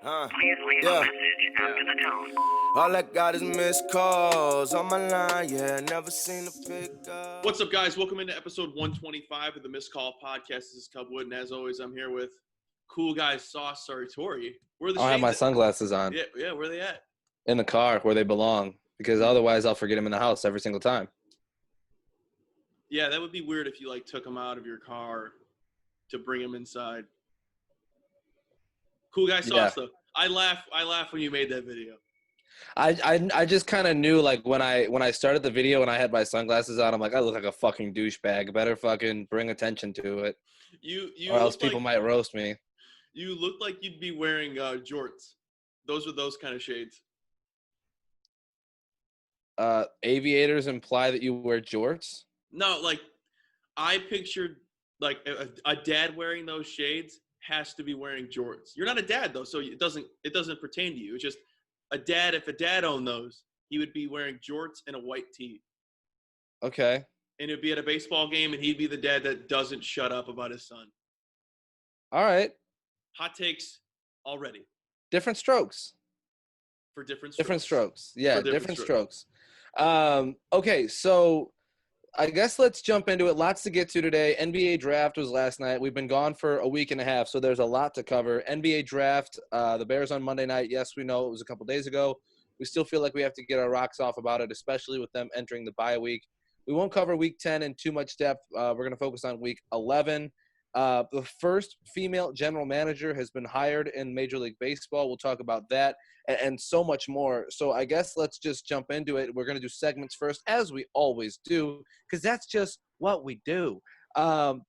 Please leave a message after the tone. All I got is missed calls on my line, yeah, never seen a pick up. What's up, guys? Welcome into episode 125 of the Missed Call Podcast. This is Cubwood, and as always, I'm here with cool guy Sauce Sartori. Where are the I have shades my at? sunglasses on Yeah, where are they at? in the car where they belong, because otherwise I'll forget them in the house every single time. Yeah, that would be weird if you took them out of your car to bring them inside. Cool guy Sauce, though. I laugh when you made that video. I just kind of knew, like, when I started the video and I had my sunglasses on, I'm like, I look like a fucking douchebag. Better fucking bring attention to it, You or else people might roast me. You look like you'd be wearing jorts. Those are those kind of shades. Aviators imply that you wear jorts? No, I pictured a dad wearing those shades has to be wearing jorts. You're not a dad though, so it doesn't pertain to you. It's just a dad. If a dad owned those, he would be wearing jorts and a white tee. Okay. And it'd be at a baseball game, and he'd be the dad that doesn't shut up about his son. All right. Hot takes already. Different strokes. For different strokes. Different strokes. Yeah, For different strokes. Okay, so I guess let's jump into it. Lots to get to today. NBA draft was last night. We've been gone for a week and a half, so there's a lot to cover. NBA draft, the Bears on Monday night. Yes, we know it was a couple days ago. We still feel like we have to get our rocks off about it, especially with them entering the bye week. We won't cover week 10 in too much depth. We're going to focus on week 11. The first female general manager has been hired in Major League Baseball. We'll talk about that and so much more. So I guess let's just jump into it. We're going to do segments first, as we always do, because that's just what we do.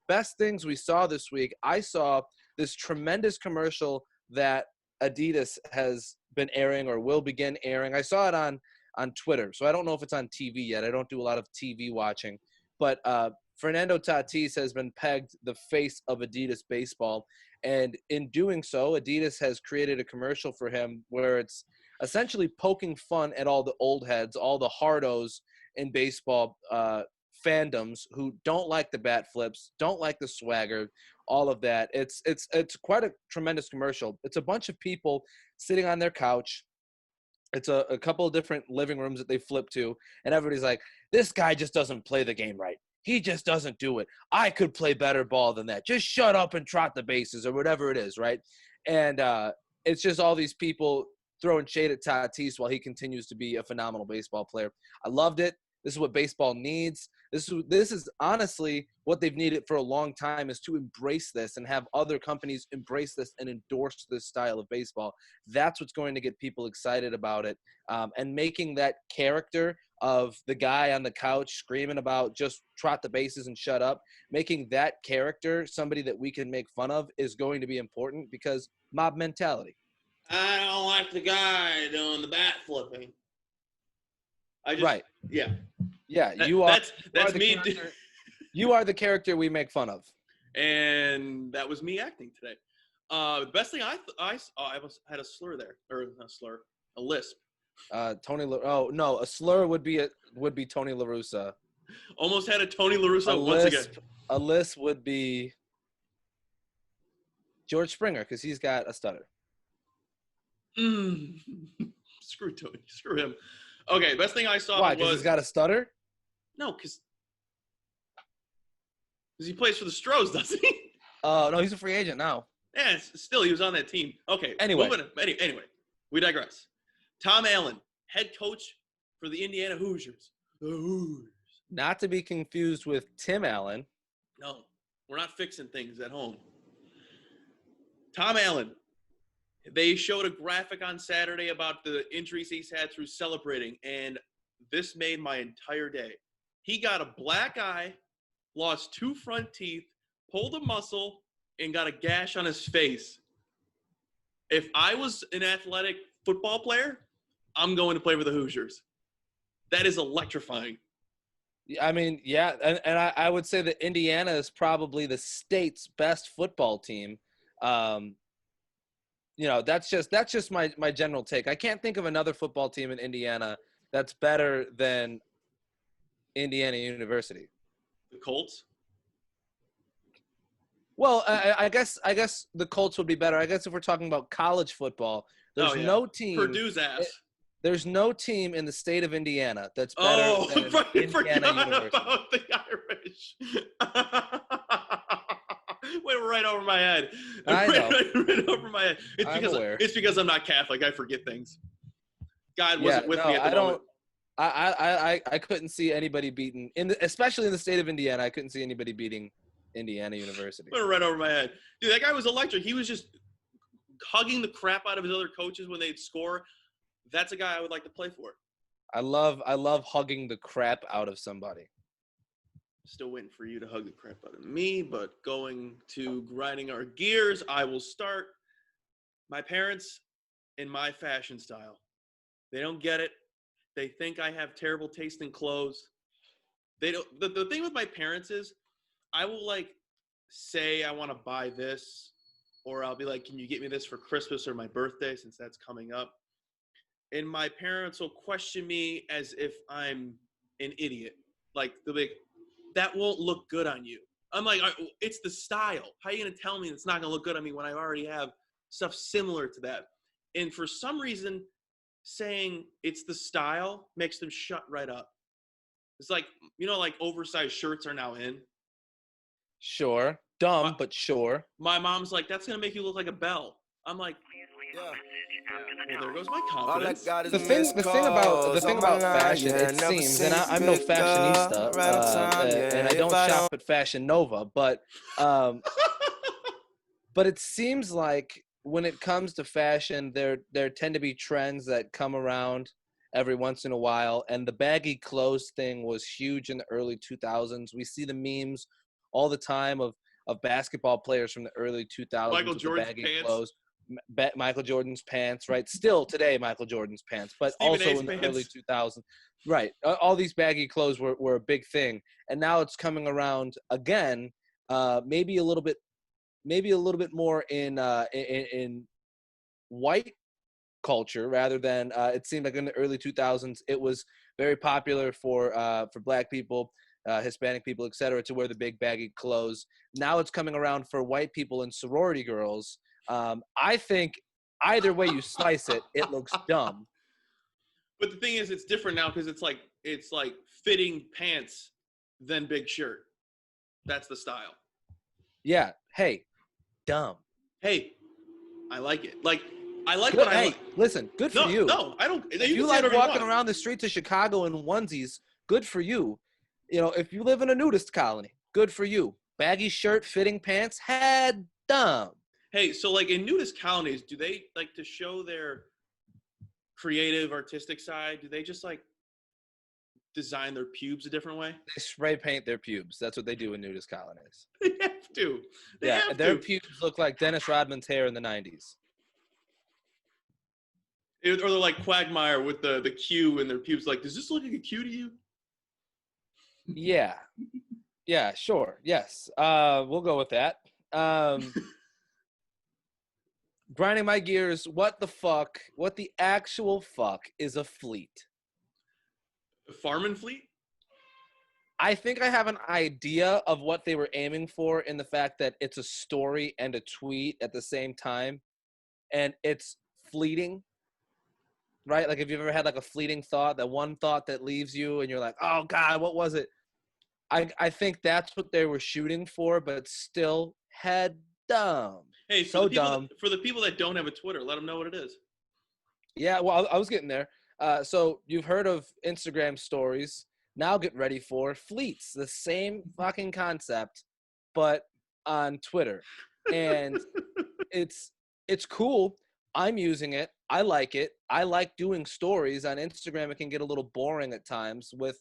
Best things we saw this week. I saw this tremendous commercial that Adidas has been airing or will begin airing. I saw it on Twitter, so I don't know if it's on TV yet. I don't do a lot of TV watching, but Fernando Tatis has been pegged the face of Adidas baseball. And in doing so, Adidas has created a commercial for him where it's essentially poking fun at all the old heads, all the hardos in baseball fandoms who don't like the bat flips, don't like the swagger, all of that. It's quite a tremendous commercial. It's a bunch of people sitting on their couch. It's a couple of different living rooms that they flip to, and everybody's like, this guy just doesn't play the game right. He just doesn't do it. I could play better ball than that. Just shut up and trot the bases or whatever it is, right? And it's just all these people throwing shade at Tatis while he continues to be a phenomenal baseball player. I loved it. This is what baseball needs. This is honestly what they've needed for a long time, is to embrace this and have other companies embrace this and endorse this style of baseball. That's what's going to get people excited about it. And making that character of the guy on the couch screaming about just trot the bases and shut up, making that character somebody that we can make fun of is going to be important, because mob mentality. I don't like the guy doing the bat flipping. Right. Yeah. Yeah, you are. That's me. You are the character we make fun of. And that was me acting today. The best thing I had a slur there, or not a slur, a lisp. A slur would be Tony La Russa. Almost had a Tony La Russa once again. A lisp would be George Springer, because he's got a stutter. Screw Tony. Screw him. Okay, best thing I saw Why? Because he's got a stutter? No, because he plays for the Stros, doesn't he? No, he's a free agent now. Yeah, still, he was on that team. Okay, anyway, we digress. Tom Allen, head coach for the Indiana Hoosiers. The Hoosiers. Not to be confused with Tim Allen. No, we're not fixing things at home. Tom Allen. They showed a graphic on Saturday about the injuries he's had through celebrating, and this made my entire day. He got a black eye, lost 2 front teeth, pulled a muscle, and got a gash on his face. If I was an athletic football player, I'm going to play for the Hoosiers. That is electrifying. I mean, yeah, and I would say that Indiana is probably the state's best football team. That's just my general take. I can't think of another football team in Indiana that's better than Indiana University. The Colts? Well, I guess the Colts would be better. I guess if we're talking about college football, there's Oh yeah, no team. Purdue's ass. There's no team in the state of Indiana that's better Oh, than I Indiana forgot University. about the Irish. Went right over my head. I know. Right over my head. I'm aware. It's because I'm not Catholic. I forget things. God Yeah, wasn't with no, me at the I moment. don't. I couldn't see anybody beating especially in the state of Indiana. I couldn't see anybody beating Indiana University. Went right over my head. Dude, that guy was electric. He was just hugging the crap out of his other coaches when they'd score. That's a guy I would like to play for. I love hugging the crap out of somebody. Still waiting for you to hug the crap out of me, but going to grinding our gears, I will start. My parents and my fashion style. They don't get it. They think I have terrible taste in clothes. They don't. The thing with my parents is, I will like say I want to buy this, or I'll be like, "Can you get me this for Christmas or my birthday?" Since that's coming up, and my parents will question me as if I'm an idiot. Like they'll be like, "That won't look good on you." I'm like, "It's the style. How are you gonna tell me it's not gonna look good on me when I already have stuff similar to that?" And for some reason, saying it's the style makes them shut right up. It's like, like oversized shirts are now in. Sure, dumb, My, but sure. my mom's like, that's going to make you look like a belle. I'm like, Please leave Yeah. a message after the well, there tone. goes my All I confidence. got is The thing calls on my about line, fashion, yeah, it never seems, seen and you I'm no pick fashionista, up right on time, yeah, and I if don't I shop don't. at Fashion Nova, but it seems like when it comes to fashion, there tend to be trends that come around every once in a while, and the baggy clothes thing was huge in the early 2000s. We see the memes all the time of basketball players from the early 2000s Michael with the Jordan's baggy pants, clothes. Michael Jordan's pants, right? Still today, Michael Jordan's pants, but Stephen also A's in the early pants. 2000s, right? All these baggy clothes were a big thing, and now it's coming around again. Maybe a little bit more in white culture rather than it seemed like in the early 2000s it was very popular for black people, Hispanic people, etc., to wear the big baggy clothes. Now it's coming around for white people and sorority girls. I think either way you slice it, it looks dumb. But the thing is, it's different now because it's like fitting pants than big shirt. That's the style. Yeah. Hey, dumb. Hey, I like it. Like I like Good. when I Hey, like. listen. Good for No, you. no, I don't. If You you can say like whatever you walking want. around the streets of Chicago in onesies, good for you. If you live in a nudist colony, good for you. Baggy shirt, fitting pants, head dumb. Hey, so like in nudist colonies, do they like to show their creative, artistic side? Do they just like design their pubes a different way? They spray paint their pubes. That's what they do in nudist colonies. They have to. They Yeah, have their to. pubes look like Dennis Rodman's hair in the 90s. Or they're like Quagmire with the Q in their pubes. Like, does this look like a Q to you? Yeah. Yeah, sure. Yes. We'll go with that. Grinding my gears, what the actual fuck is a fleet? Farman Fleet? I think I have an idea of what they were aiming for in the fact that it's a story and a tweet at the same time, and it's fleeting, right? Like if you've ever had like a fleeting thought, that one thought that leaves you and you're like, oh God, what was it? I think that's what they were shooting for, but still head dumb. Hey, So dumb. for the people that don't have a Twitter, let them know what it is. Yeah, well, I was getting there. So you've heard of Instagram stories. Now get ready for fleets, the same fucking concept, but on Twitter. And it's cool. I'm using it. I like it. I like doing stories on Instagram. It can get a little boring at times. With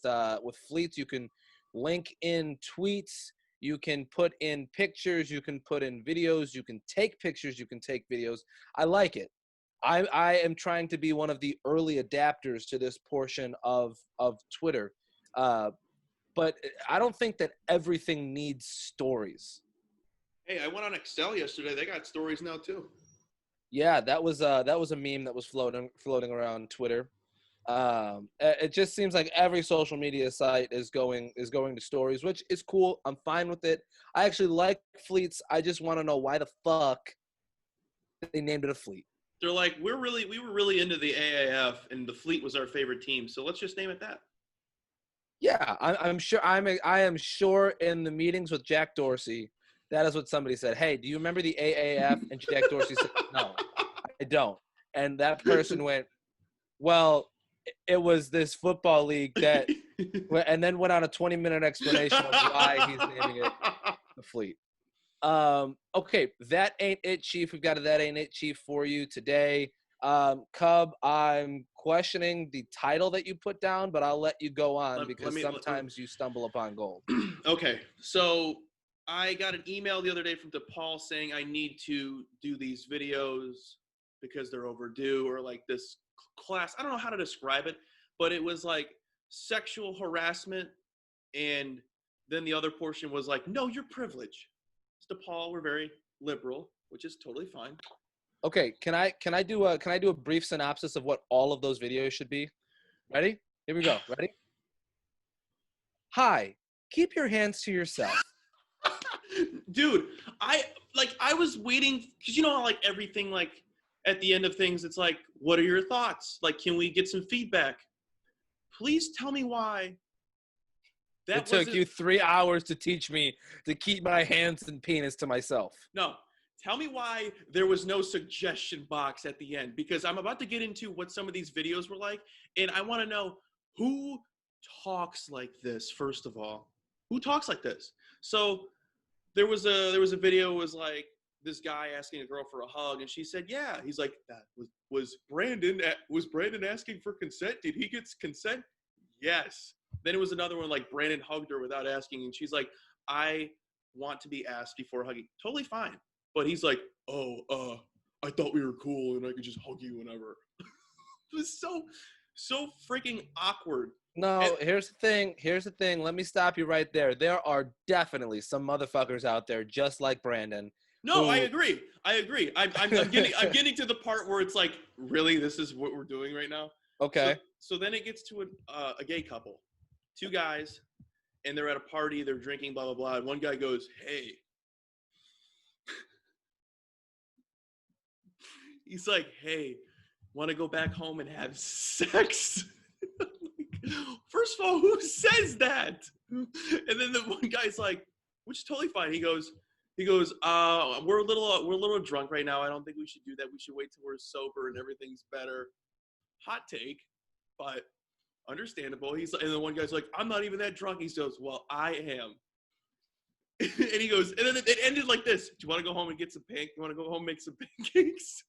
fleets, you can link in tweets. You can put in pictures. You can put in videos. You can take pictures. You can take videos. I like it. I am trying to be one of the early adapters to this portion of Twitter, but I don't think that everything needs stories. Hey, I went on Excel yesterday. They got stories now too. Yeah, that was a meme that was floating around Twitter. It just seems like every social media site is going to stories, which is cool. I'm fine with it. I actually like fleets. I just want to know why the fuck they named it a fleet. They're like, we were really into the AAF, and the Fleet was our favorite team, so let's just name it that. Yeah, I'm sure. I am sure in the meetings with Jack Dorsey, that is what somebody said. Hey, do you remember the AAF? And Jack Dorsey said, no, I don't. And that person went, well, it was this football league that, and then went on a 20-minute explanation of why he's naming it the Fleet. Okay, that ain't it, Chief. We've got a that ain't it, Chief, for you today. Cub, I'm questioning the title that you put down, but I'll let you go on because sometimes you stumble upon gold. Okay, so I got an email the other day from DePaul saying I need to do these videos because they're overdue, or like this class. I don't know how to describe it, but it was like sexual harassment, and then the other portion was like, no, you're privileged. DePaul, we're very liberal, which is totally fine. Okay, can I do a brief synopsis of what all of those videos should be? Ready? Here we go. Ready? Hi, keep your hands to yourself. Dude, I was waiting because you know how like everything like at the end of things it's like, what are your thoughts? Like, can we get some feedback? Please tell me why. It took you 3 hours to teach me to keep my hands and penis to myself. No. Tell me why there was no suggestion box at the end, because I'm about to get into what some of these videos were like, and I want to know who talks like this, first of all. Who talks like this? So there was a video, it was like this guy asking a girl for a hug, and she said, yeah. He's like, that was Brandon asking for consent? Did he get consent? Yes. Then it was another one like Brandon hugged her without asking, and she's like, I want to be asked before hugging. Totally fine. But he's like, oh, I thought we were cool and I could just hug you whenever. It was so freaking awkward. No, here's the thing. Let me stop you right there. There are definitely some motherfuckers out there just like Brandon. No, I agree. I'm getting to the part where it's like, really, this is what we're doing right now? Okay. So then it gets to a gay couple. Two guys, and they're at a party, they're drinking, blah, blah, blah. And one guy goes, hey. He's like, hey, want to go back home and have sex? First of all, who says that? And then the one guy's like, which is totally fine. He goes, we're a little drunk right now. I don't think we should do that. We should wait till we're sober and everything's better. Hot take, but understandable. And the one guy's like, I'm not even that drunk. He goes, well, I am. And he goes, and then it ended like this. Do you want to go home and get some You want to go home and make some pancakes?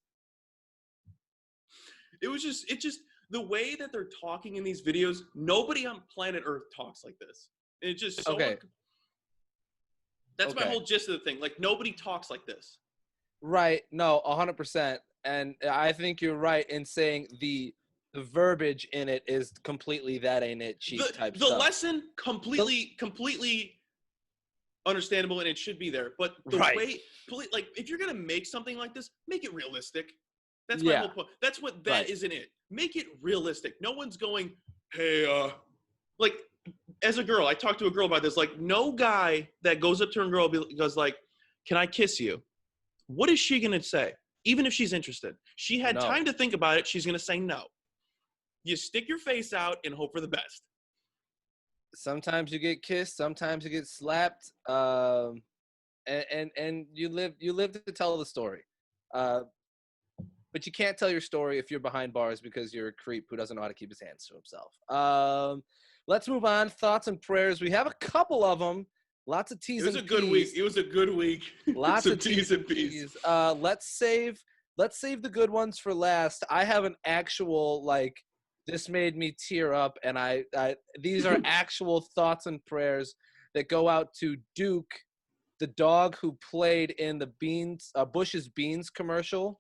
It just the way that they're talking in these videos, nobody on planet Earth talks like this. And it's just so okay. That's my whole gist of the thing. Like, nobody talks like this. Right. No, 100%. And I think you're right in saying the verbiage in it is completely that ain't it cheap type stuff. The lesson completely understandable, and it should be there. But the way, like, if you're gonna make something like this, make it realistic. That's my whole point. That's what that isn't it. Make it realistic. No one's going, hey, like, as a girl, I talked to a girl about this. Like, no guy that goes up to a girl goes like, can I kiss you? What is she gonna say? Even if she's interested, she had time to think about it. She's gonna say no. You stick your face out and hope for the best. Sometimes you get kissed. Sometimes you get slapped. And you live to tell the story. But you can't tell your story if you're behind bars because you're a creep who doesn't know how to keep his hands to himself. Let's move on. Thoughts and prayers. We have a couple of them. Lots of T's and P's. It was a good week. Lots of T's and P's. Let's save the good ones for last. I have an actual, like, this made me tear up, and these are actual thoughts and prayers that go out to Duke, the dog who played in the Bush's Beans commercials.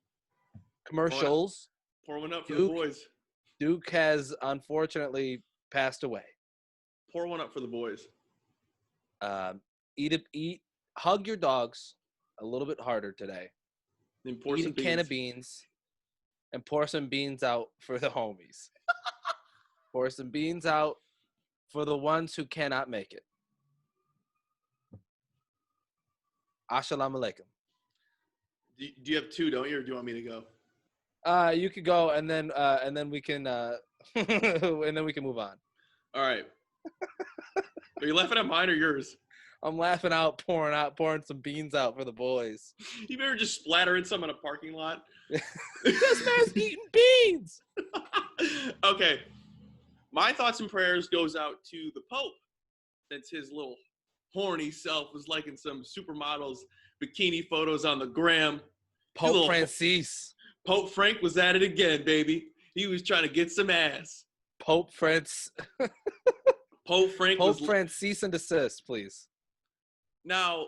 Pour one up for the boys. Duke has unfortunately passed away. Pour one up for the boys. Hug your dogs a little bit harder today. Then pour Eat some a can of beans and pour some beans out for the homies. Pour some beans out for the ones who cannot make it. Assalamu alaikum. Do you have two, don't you, or do you want me to go? You could go, and then we can and then we can move on. All right. Are you laughing at mine or yours? I'm laughing out, pouring some beans out for the boys. You ever just splattering some in a parking lot? This man's eating beans. Okay. My thoughts and prayers goes out to the Pope, since his little horny self was liking some supermodels bikini photos on the gram. Pope Francis. Pope Frank was at it again, baby. He was trying to get some ass. Pope Francis and desist, please. Now,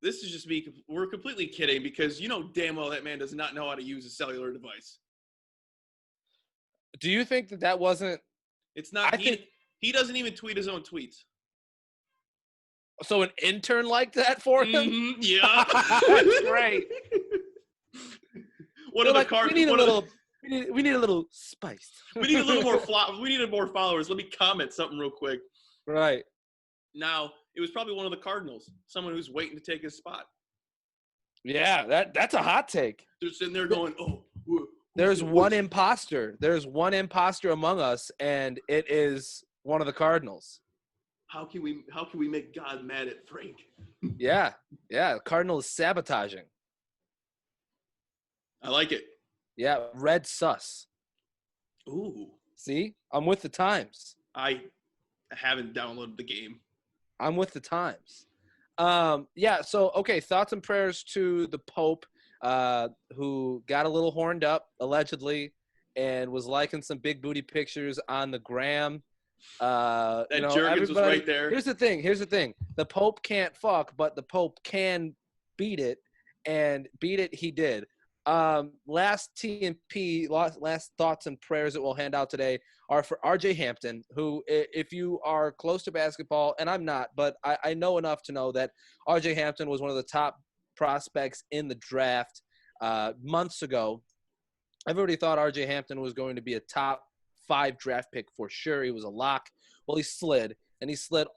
this is just me. We're completely kidding because you know damn well that man does not know how to use a cellular device. Do you think that wasn't? It's not. He doesn't even tweet his own tweets. So an intern like that for him? Mm-hmm, yeah. That's great. We need a little spice. We need a little more we needed more followers. Let me comment something real quick. Right. Now, it was probably one of the Cardinals, someone who's waiting to take his spot. Yeah, that's a hot take. They're sitting there going, "Oh, there's one imposter. There's one imposter among us, and it is one of the Cardinals." How can we make God mad at Frank? Yeah. Cardinal is sabotaging. I like it. Yeah, red sus. Ooh. See? I'm with the times. I haven't downloaded the game. I'm with the times. Yeah, so, okay, thoughts and prayers to the Pope, who got a little horned up, allegedly, and was liking some big booty pictures on the gram. Juergens was right there. Here's the thing. The Pope can't fuck, but the Pope can beat it, and beat it he did. Last TNP, last thoughts and prayers that we'll hand out today are for RJ Hampton, who, if you are close to basketball, and I'm not, but I know enough to know that RJ Hampton was one of the top prospects in the draft months ago. Everybody thought RJ Hampton was going to be a top 5 draft pick for sure. He was a lock. Well, he slid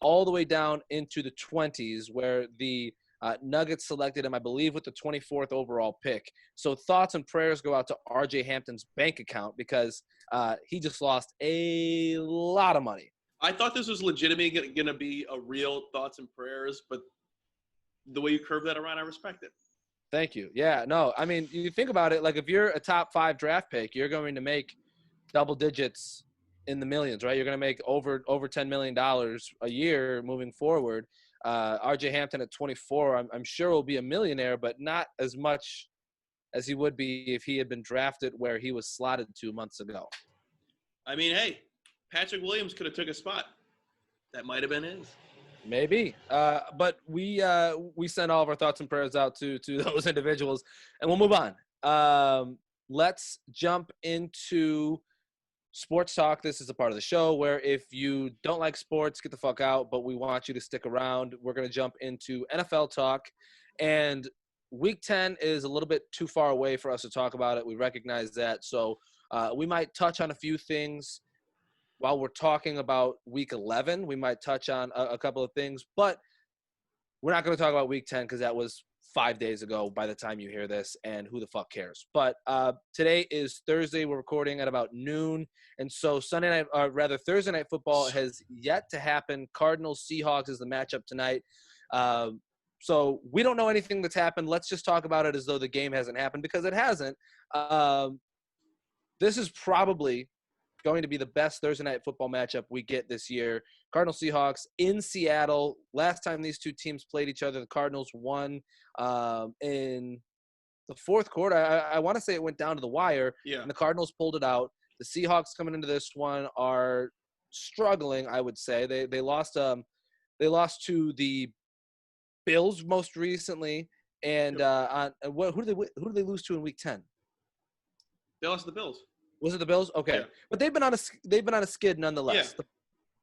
all the way down into the 20s, where the Nuggets selected him, I believe, with the 24th overall pick. So thoughts and prayers go out to RJ Hampton's bank account because he just lost a lot of money. I thought this was legitimately going to be a real thoughts and prayers, but the way you curved that around, I respect it. Thank you. Yeah, no, I mean, you think about it, like if you're a top 5 draft pick, you're going to make double digits in the millions, right? You're going to make over $10 million a year moving forward. RJ Hampton at 24, I'm sure will be a millionaire, but not as much as he would be if he had been drafted where he was slotted 2 months ago. I mean, hey, Patrick Williams could have took a spot. That might have been his. Maybe. But we send all of our thoughts and prayers out to those individuals, and we'll move on. Let's jump into sports talk. This is a part of the show where if you don't like sports, get the fuck out, but we want you to stick around. We're going to jump into NFL talk, and week 10 is a little bit too far away for us to talk about it. We recognize that. So we might touch on a few things while we're talking about week 11. We might touch on a couple of things, but we're not going to talk about week 10 because that was 5 days ago by the time you hear this, and who the fuck cares. But today is Thursday. We're recording at about noon, and so Thursday night football has yet to happen. Cardinals Seahawks is the matchup tonight. So we don't know anything that's happened. Let's just talk about it as though the game hasn't happened, because it hasn't. This is probably going to be the best Thursday night football matchup we get this year. Cardinals Seahawks in Seattle. Last time these two teams played each other, the Cardinals won in the fourth quarter. I want to say it went down to the wire, and the Cardinals pulled it out. The Seahawks coming into this one are struggling, I would say. They lost to the Bills most recently, and who did they lose to in week 10? They lost to the Bills. Was it the Bills? Okay, yeah. But they've been on a skid nonetheless.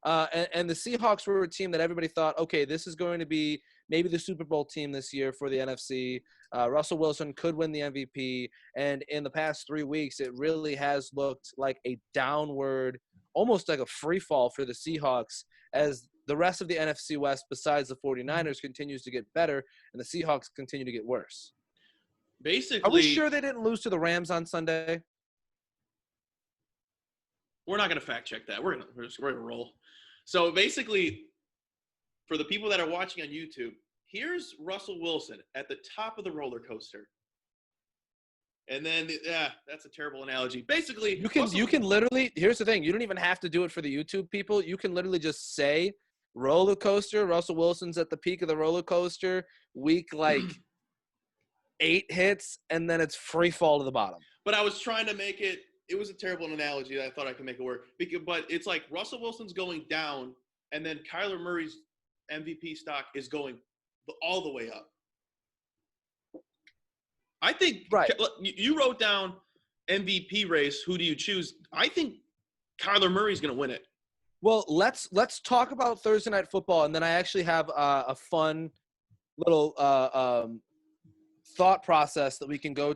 Yeah. And the Seahawks were a team that everybody thought, okay, this is going to be maybe the Super Bowl team this year for the NFC. Russell Wilson could win the MVP, and in the past 3 weeks, it really has looked like a downward almost like a free fall for the Seahawks as the rest of the NFC West, besides the 49ers, continues to get better and the Seahawks continue to get worse. Basically, are we sure they didn't lose to the Rams on Sunday? we're not going to fact check that. We're going to roll. So basically, for the people that are watching on YouTube, here's Russell Wilson at the top of the roller coaster. And then, that's a terrible analogy. Basically, you can literally, here's the thing, you don't even have to do it for the YouTube people. You can literally just say roller coaster. Russell Wilson's at the peak of the roller coaster. Week 8 hits, and then it's free fall to the bottom. But I was trying to make it. It was a terrible analogy that I thought I could make it work. But it's like Russell Wilson's going down, and then Kyler Murray's MVP stock is going all the way up. I think right. You wrote down MVP race. Who do you choose? I think Kyler Murray's going to win it. Well, let's talk about Thursday Night Football, and then I actually have a fun little thought process that we can go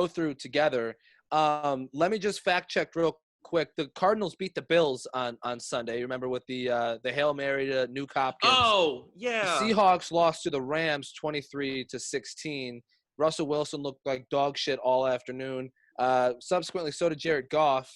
through together. Let me just fact check real quick. The Cardinals beat the Bills on Sunday. Remember with the Hail Mary to Nuke Hopkins? Oh yeah. The Seahawks lost to the Rams 23-16. Russell Wilson looked like dog shit all afternoon. Subsequently, so did Jared Goff.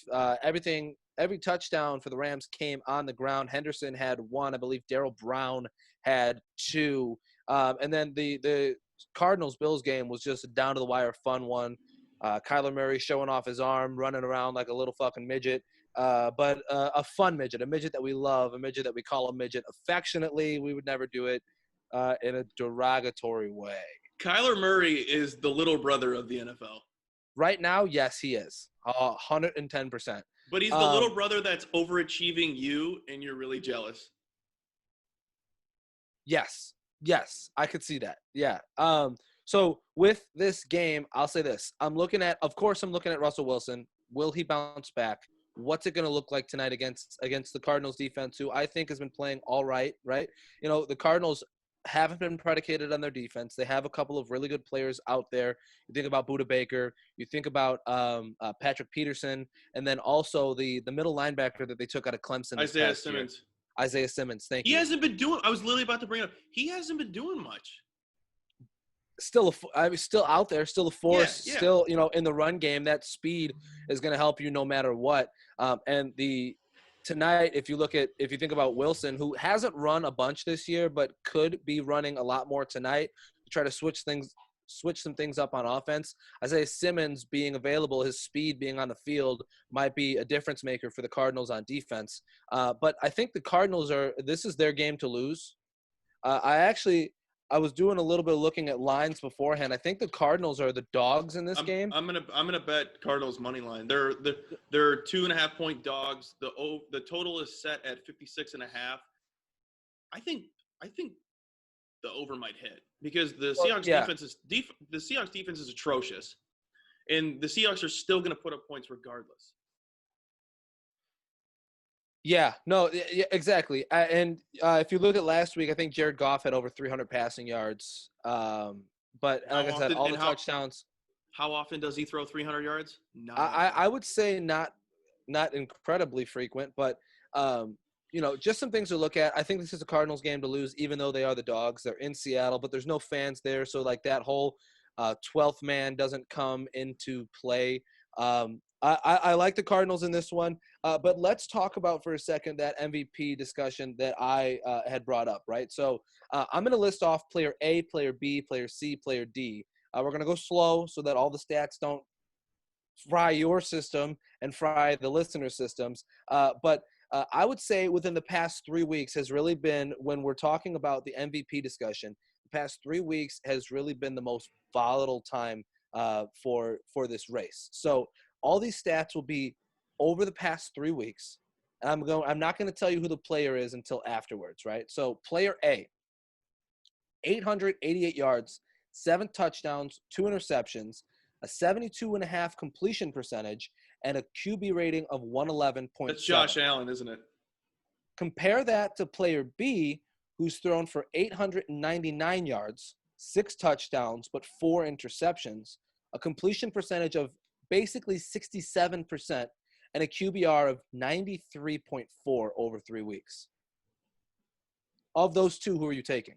Every touchdown for the Rams came on the ground. Henderson had 1. I believe Darryl Brown had 2. And then the Cardinals-Bills game was just a down-to-the-wire fun one. Kyler Murray showing off his arm, running around like a little fucking midget. But a fun midget, a midget that we love, a midget that we call a midget affectionately. We would never do it in a derogatory way. Kyler Murray is the little brother of the NFL. Right now, yes, he is. 110%. But he's the little brother that's overachieving you, and you're really jealous. Yes, I could see that. Yeah. So with this game, I'll say this. I'm looking at Russell Wilson. Will he bounce back? What's it going to look like tonight against the Cardinals defense, who I think has been playing all right, right? You know, the Cardinals haven't been predicated on their defense. They have a couple of really good players out there. You think about Budda Baker. You think about Patrick Peterson, and then also the middle linebacker that they took out of Clemson. Isaiah Simmons. Isaiah Simmons, thank you. He hasn't been doing – I was literally about to bring it up. He hasn't been doing much. Still out there, still a force, Yeah. Still, in the run game. That speed is going to help you no matter what. And tonight, if you think about Wilson, who hasn't run a bunch this year, but could be running a lot more tonight to try to switch some things up on offense. Isaiah Simmons being available, his speed being on the field might be a difference maker for the Cardinals on defense. But I think the Cardinals this is their game to lose. I was doing a little bit of looking at lines beforehand. I think the Cardinals are the dogs in this game. I'm gonna bet Cardinals money line. They're 2.5 point dogs. The total is set at 56.5. I think the over might hit because the Seahawks defense is atrocious, and the Seahawks are still gonna put up points regardless. Yeah, no, yeah, exactly. And if you look at last week, I think Jared Goff had over 300 passing yards. But like I said, all the touchdowns. How often does he throw 300 yards? No. I would say not incredibly frequent, but just some things to look at. I think this is a Cardinals game to lose, even though they are the dogs. They're in Seattle, but there's no fans there, so like that whole 12th man doesn't come into play. I like the Cardinals in this one, but let's talk about for a second that MVP discussion that I had brought up, right? So I'm going to list off player A, player B, player C, player D. We're going to go slow so that all the stats don't fry your system and fry the listener systems. But I would say within the past 3 weeks has really been, when we're talking about the MVP discussion, the past 3 weeks has really been the most volatile time for this race. So all these stats will be over the past 3 weeks. I'm not going to tell you who the player is until afterwards, right? So player A, 888 yards, 7 touchdowns, 2 interceptions, a 72.5 completion percentage, and a QB rating of 111.7. That's Josh Allen, isn't it? Compare that to player B, who's thrown for 899 yards, 6 touchdowns, but 4 interceptions, a completion percentage of basically 67%, and a QBR of 93.4 over 3 weeks. Of those two, who are you taking?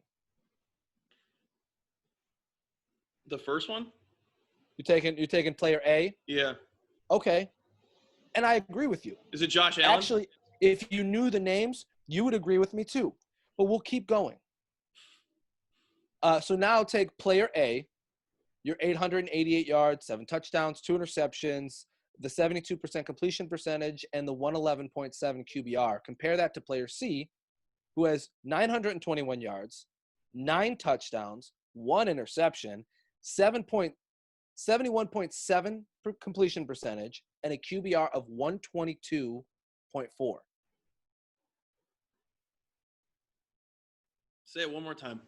The first one? You're taking player A? Yeah. Okay. And I agree with you. Is it Josh Allen? Actually, if you knew the names, you would agree with me too. But we'll keep going. So now take player A. Your 888 yards, 7 touchdowns, 2 interceptions, the 72% completion percentage, and the 111.7 QBR. Compare that to player C, who has 921 yards, 9 touchdowns, 1 interception, 71.7 completion percentage, and a QBR of 122.4. Say it one more time.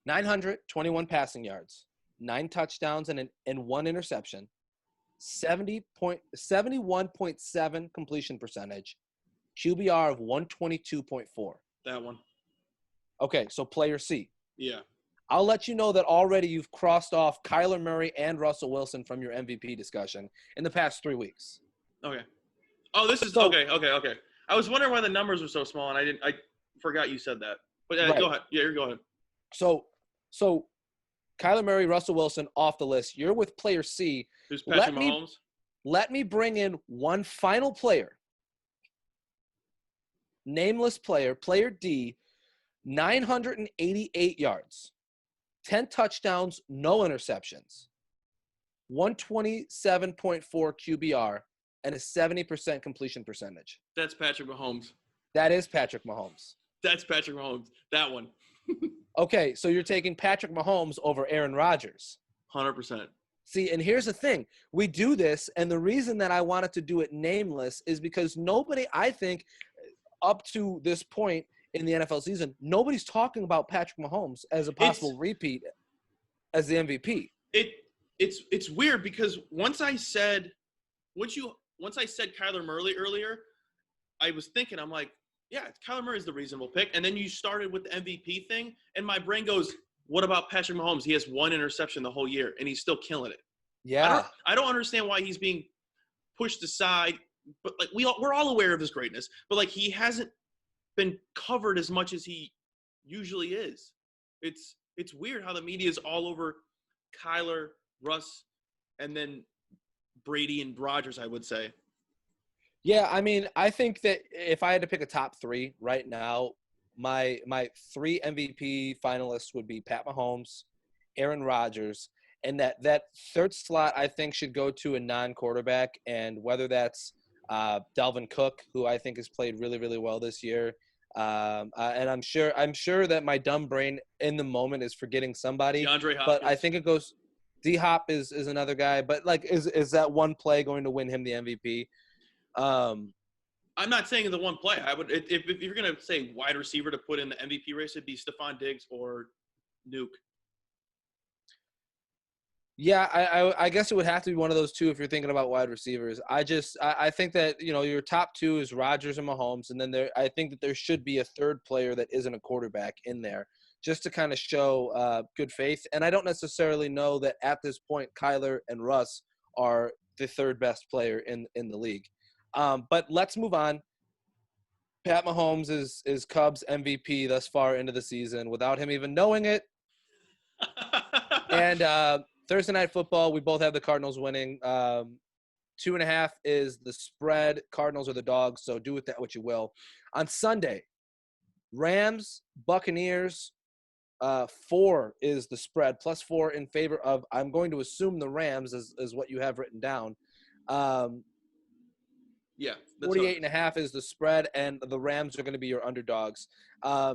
921 passing yards, 9 touchdowns, and 1 interception, 71.7 completion percentage, QBR of 122.4. That one. Okay, so player C. Yeah. I'll let you know that already you've crossed off Kyler Murray and Russell Wilson from your MVP discussion in the past 3 weeks. Okay. Oh, this is okay. I was wondering why the numbers were so small, and I forgot you said that. But Right. Go ahead. Yeah, you're going. So Kyler Murray, Russell Wilson off the list. You're with player C. Who's Patrick Mahomes? Let me bring in one final player. Nameless player, player D, 988 yards, 10 touchdowns, no interceptions, 127.4 QBR, and a 70% completion percentage. That's Patrick Mahomes. That is Patrick Mahomes. That's Patrick Mahomes. That one. Okay, so you're taking Patrick Mahomes over Aaron Rodgers. 100%. See, and here's the thing. We do this, and the reason that I wanted to do it nameless is because nobody, I think, up to this point in the NFL season, nobody's talking about Patrick Mahomes as a possible repeat as the MVP. It's weird because once I said Kyler Murray earlier, I was thinking, I'm like, yeah, Kyler Murray is the reasonable pick. And then you started with the MVP thing, and my brain goes, what about Patrick Mahomes? He has 1 interception the whole year, and he's still killing it. Yeah. I don't understand why he's being pushed aside. But like we're all aware of his greatness, but like he hasn't been covered as much as he usually is. It's weird how the media is all over Kyler, Russ, and then Brady and Rodgers, I would say. Yeah, I mean, I think that if I had to pick a top 3 right now, my 3 MVP finalists would be Pat Mahomes, Aaron Rodgers, and that third slot I think should go to a non-quarterback, and whether that's Dalvin Cook, who I think has played really, really well this year, and I'm sure that my dumb brain in the moment is forgetting somebody. DeAndre Hopkins. But I think it goes. D-Hop is another guy, but like, is that one play going to win him the MVP? I'm not saying the one play. I would if you're gonna say wide receiver to put in the MVP race, it'd be Stephon Diggs or Nuke. Yeah, I guess it would have to be one of those two if you're thinking about wide receivers. I think that, you know, your top 2 is Rodgers and Mahomes, and then I think that there should be a third player that isn't a quarterback in there just to kind of show good faith. And I don't necessarily know that at this point Kyler and Russ are the third best player in the league. But let's move on. Pat Mahomes is Cubs MVP thus far into the season without him even knowing it. And Thursday Night Football, we both have the Cardinals winning. 2.5 is the spread. Cardinals are the dogs, so do with that what you will. On Sunday, Rams, Buccaneers, 4 is the spread, +4 in favor of, I'm going to assume, the Rams is what you have written down. Yeah. 48.5 is the spread, and the Rams are going to be your underdogs.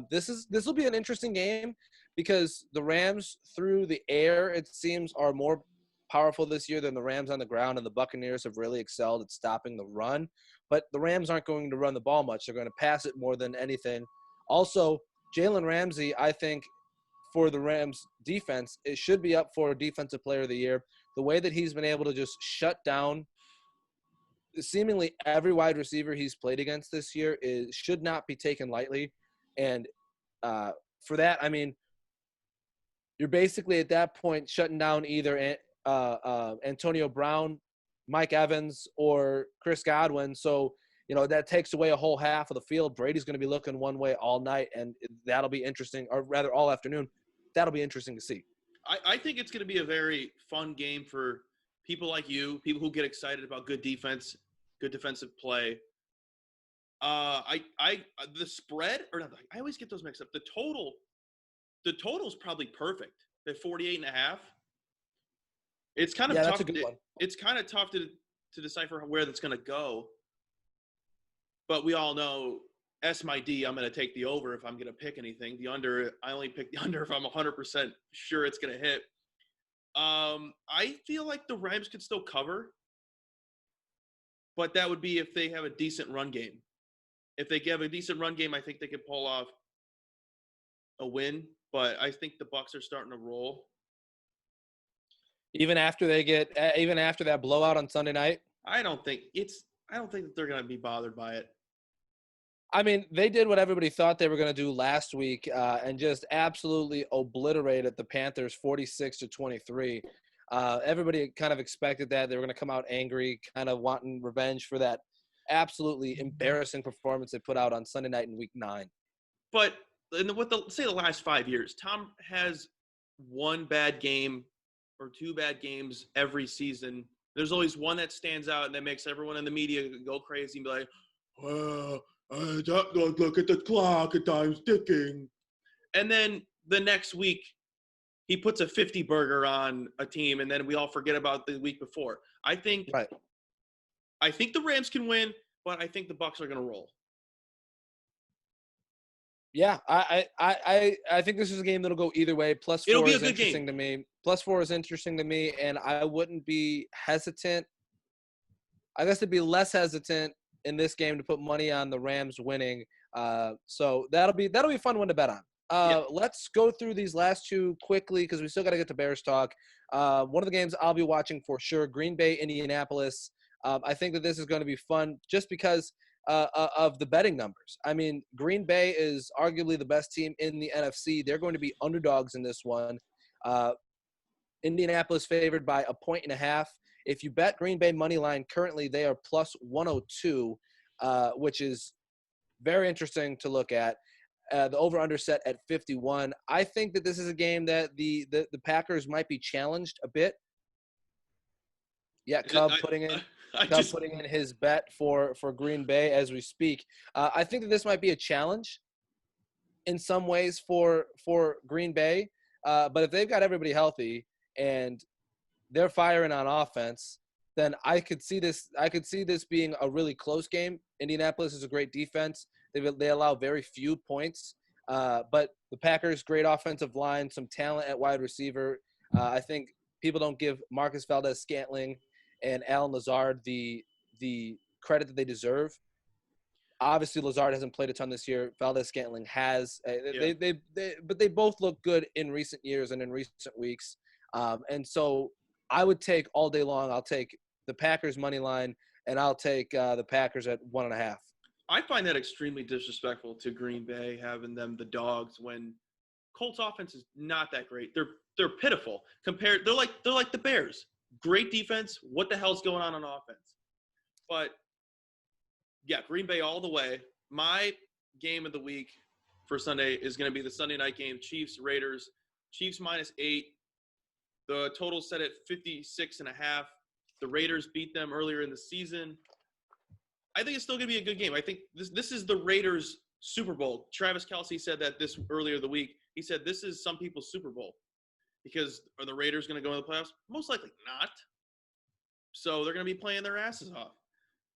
This will be an interesting game because the Rams through the air, it seems, are more powerful this year than the Rams on the ground, and the Buccaneers have really excelled at stopping the run. But the Rams aren't going to run the ball much. They're going to pass it more than anything. Also, Jalen Ramsey, I think, for the Rams defense, it should be up for Defensive Player of the Year. The way that he's been able to just shut down seemingly every wide receiver he's played against this year should not be taken lightly. And for that, I mean, you're basically at that point shutting down either Antonio Brown, Mike Evans or Chris Godwin. So, that takes away a whole half of the field. Brady's going to be looking one way all night, and that'll be interesting, or rather all afternoon. That'll be interesting to see. I think it's going to be a very fun game for people like you, people who get excited about good defense, good defensive play. The spread, or not, I always get those mixed up. The total's probably perfect at 48.5. It's kind of tough. That's a good one. It's kind of tough to decipher where that's going to go. But we all know S my D, I'm going to take the over if I'm going to pick anything. The under, I only pick the under if I'm 100% sure it's going to hit. I feel like the Rams could still cover, but that would be if they have a decent run game. If they have a decent run game, I think they could pull off a win. But I think the Bucs are starting to roll. Even after that blowout on Sunday night? I don't think that they're going to be bothered by it. I mean, they did what everybody thought they were going to do last week and just absolutely obliterated the Panthers 46-23. Everybody kind of expected that. They were going to come out angry, kind of wanting revenge for that absolutely embarrassing performance they put out on Sunday night in Week 9. But say the last 5 years, Tom has one bad game or two bad games every season. There's always one that stands out and that makes everyone in the media go crazy and be like, well, look at the clock, time's ticking. And then the next week, he puts a 50 burger on a team, and then we all forget about the week before. I think the Rams can win, but I think the Bucs are going to roll. Yeah, I think this is a game that'll go either way. +4 It'll be a is good interesting game to me. +4 is interesting to me, and I wouldn't be hesitant. I guess I'd be less hesitant in this game to put money on the Rams winning. So that'll be a fun one to bet on. Let's go through these last two quickly because we still got to get to Bears talk. One of the games I'll be watching for sure, Green Bay, Indianapolis. I think that this is going to be fun just because of the betting numbers. I mean, Green Bay is arguably the best team in the NFC. They're going to be underdogs in this one. Indianapolis favored by 1.5. If you bet Green Bay money line, currently they are +102, which is very interesting to look at. The over-under set at 51. I think that this is a game that the Packers might be challenged a bit. Yeah, Cub putting in his bet for Green Bay as we speak. I think that this might be a challenge in some ways for Green Bay. But if they've got everybody healthy and they're firing on offense, then I could see this being a really close game. Indianapolis is a great defense. They allow very few points. But the Packers, great offensive line, some talent at wide receiver. I think people don't give Marcus Valdez-Scantling and Alan Lazard the credit that they deserve. Obviously, Lazard hasn't played a ton this year. Valdez-Scantling has. But they both look good in recent years and in recent weeks. And so I would take all day long. I'll take the Packers money line, and I'll take the Packers at 1.5. I find that extremely disrespectful to Green Bay, having them the dogs when Colts offense is not that great. They're pitiful compared. They're like the Bears. Great defense. What the hell's going on offense? But yeah, Green Bay all the way. My game of the week for Sunday is going to be the Sunday night game, Chiefs Raiders. Chiefs -8. The total set at 56.5. The Raiders beat them earlier in the season. I think it's still going to be a good game. I think this is the Raiders' Super Bowl. Travis Kelce said that this earlier the week. He said this is some people's Super Bowl because are the Raiders going to go to the playoffs? Most likely not. So they're going to be playing their asses off.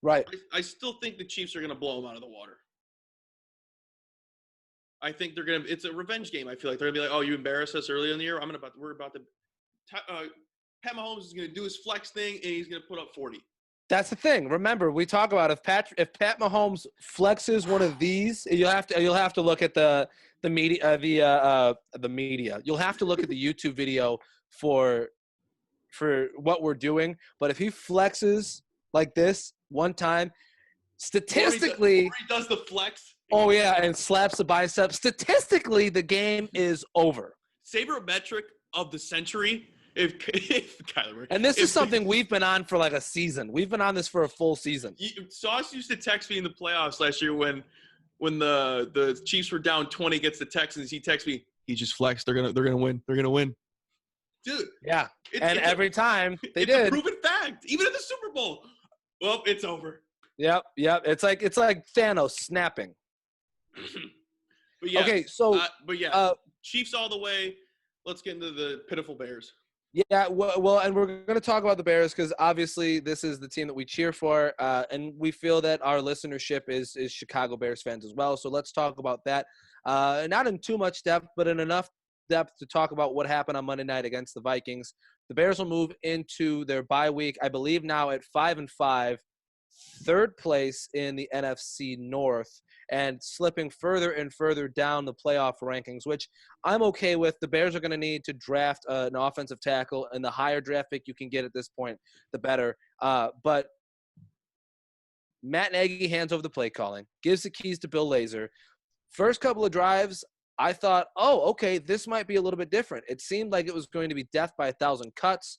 Right. I still think the Chiefs are going to blow them out of the water. I think they're going to – it's a revenge game. I feel like they're going to be like, oh, you embarrassed us earlier in the year? We're about to Pat Mahomes is going to do his flex thing, and he's going to put up 40. That's the thing. Remember, we talk about if Pat Mahomes flexes one of these, you'll have to look at the media the media. You'll have to look at the YouTube video for what we're doing. But if he flexes like this one time, statistically, or he does the flex. Oh yeah, and slaps the bicep. Statistically, the game is over. Sabermetric of the century. if Kyler Murray. And this is something we've been on for like a season. We've been on this for a full season. Sauce used to text me in the playoffs last year when the Chiefs were down 20 against the Texans. He texted me, he just flexed. They're gonna win. They're gonna win. Dude. Yeah. And every time they it's did. a proven fact. Even in the Super Bowl. Well, it's over. Yep. It's like Thanos snapping. But yeah. Okay, so Chiefs all the way. Let's get into the pitiful Bears. Yeah, well, and we're going to talk about the Bears because obviously this is the team that we cheer for, and we feel that our listenership is Chicago Bears fans as well. So let's talk about that. Not in too much depth, but in enough depth to talk about what happened on Monday night against the Vikings. The Bears will move into their bye week, I believe now at 5-5, third place in the NFC North, and slipping further and further down the playoff rankings, which I'm okay with. The Bears are going to need to draft an offensive tackle, and the higher draft pick you can get at this point, the better. But Matt Nagy hands over the play calling, gives the keys to Bill Lazor. First couple of drives, I thought, oh, okay, this might be a little bit different. It seemed like it was going to be death by 1,000 cuts.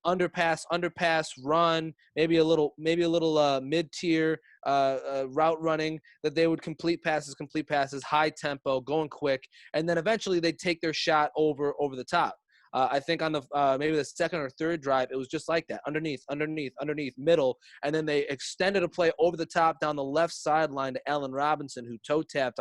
Underpass, run, maybe a little mid-tier route running that they would complete passes, high tempo, going quick, and then eventually they'd take their shot over the top. I think on the maybe the second or third drive, it was just like that, underneath, middle, and then they extended a play over the top down the left sideline to Allen Robinson, who toe tapped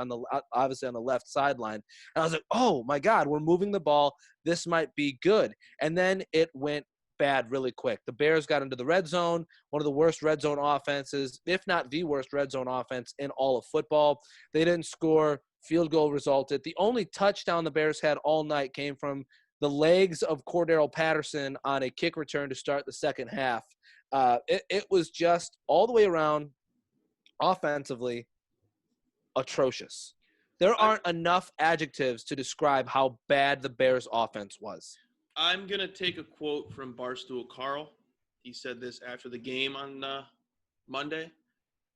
obviously on the left sideline. And I was like, oh my God, we're moving the ball. This might be good. And then it went bad really quick. The Bears got into the red zone, one of the worst red zone offenses, if not the worst red zone offense in all of football. They didn't score. Field goal resulted. The only touchdown the Bears had all night came from the legs of Cordero Patterson on a kick return to start the second half. It was just all the way around offensively atrocious. There aren't enough adjectives to describe how bad the Bears offense was. I'm going to take a quote from Barstool Carl. He said this after the game on Monday.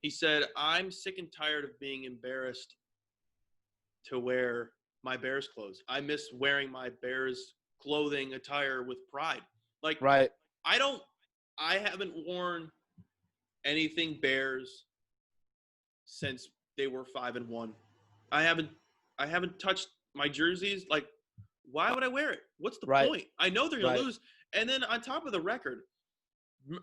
He said, I'm sick and tired of being embarrassed to wear my Bears clothes. I miss wearing my Bears clothing attire with pride. Like, right. I haven't worn anything Bears since they were 5-1. I haven't touched my jerseys. Like, why would I wear it? What's the point? I know they're going to lose. And then on top of the record,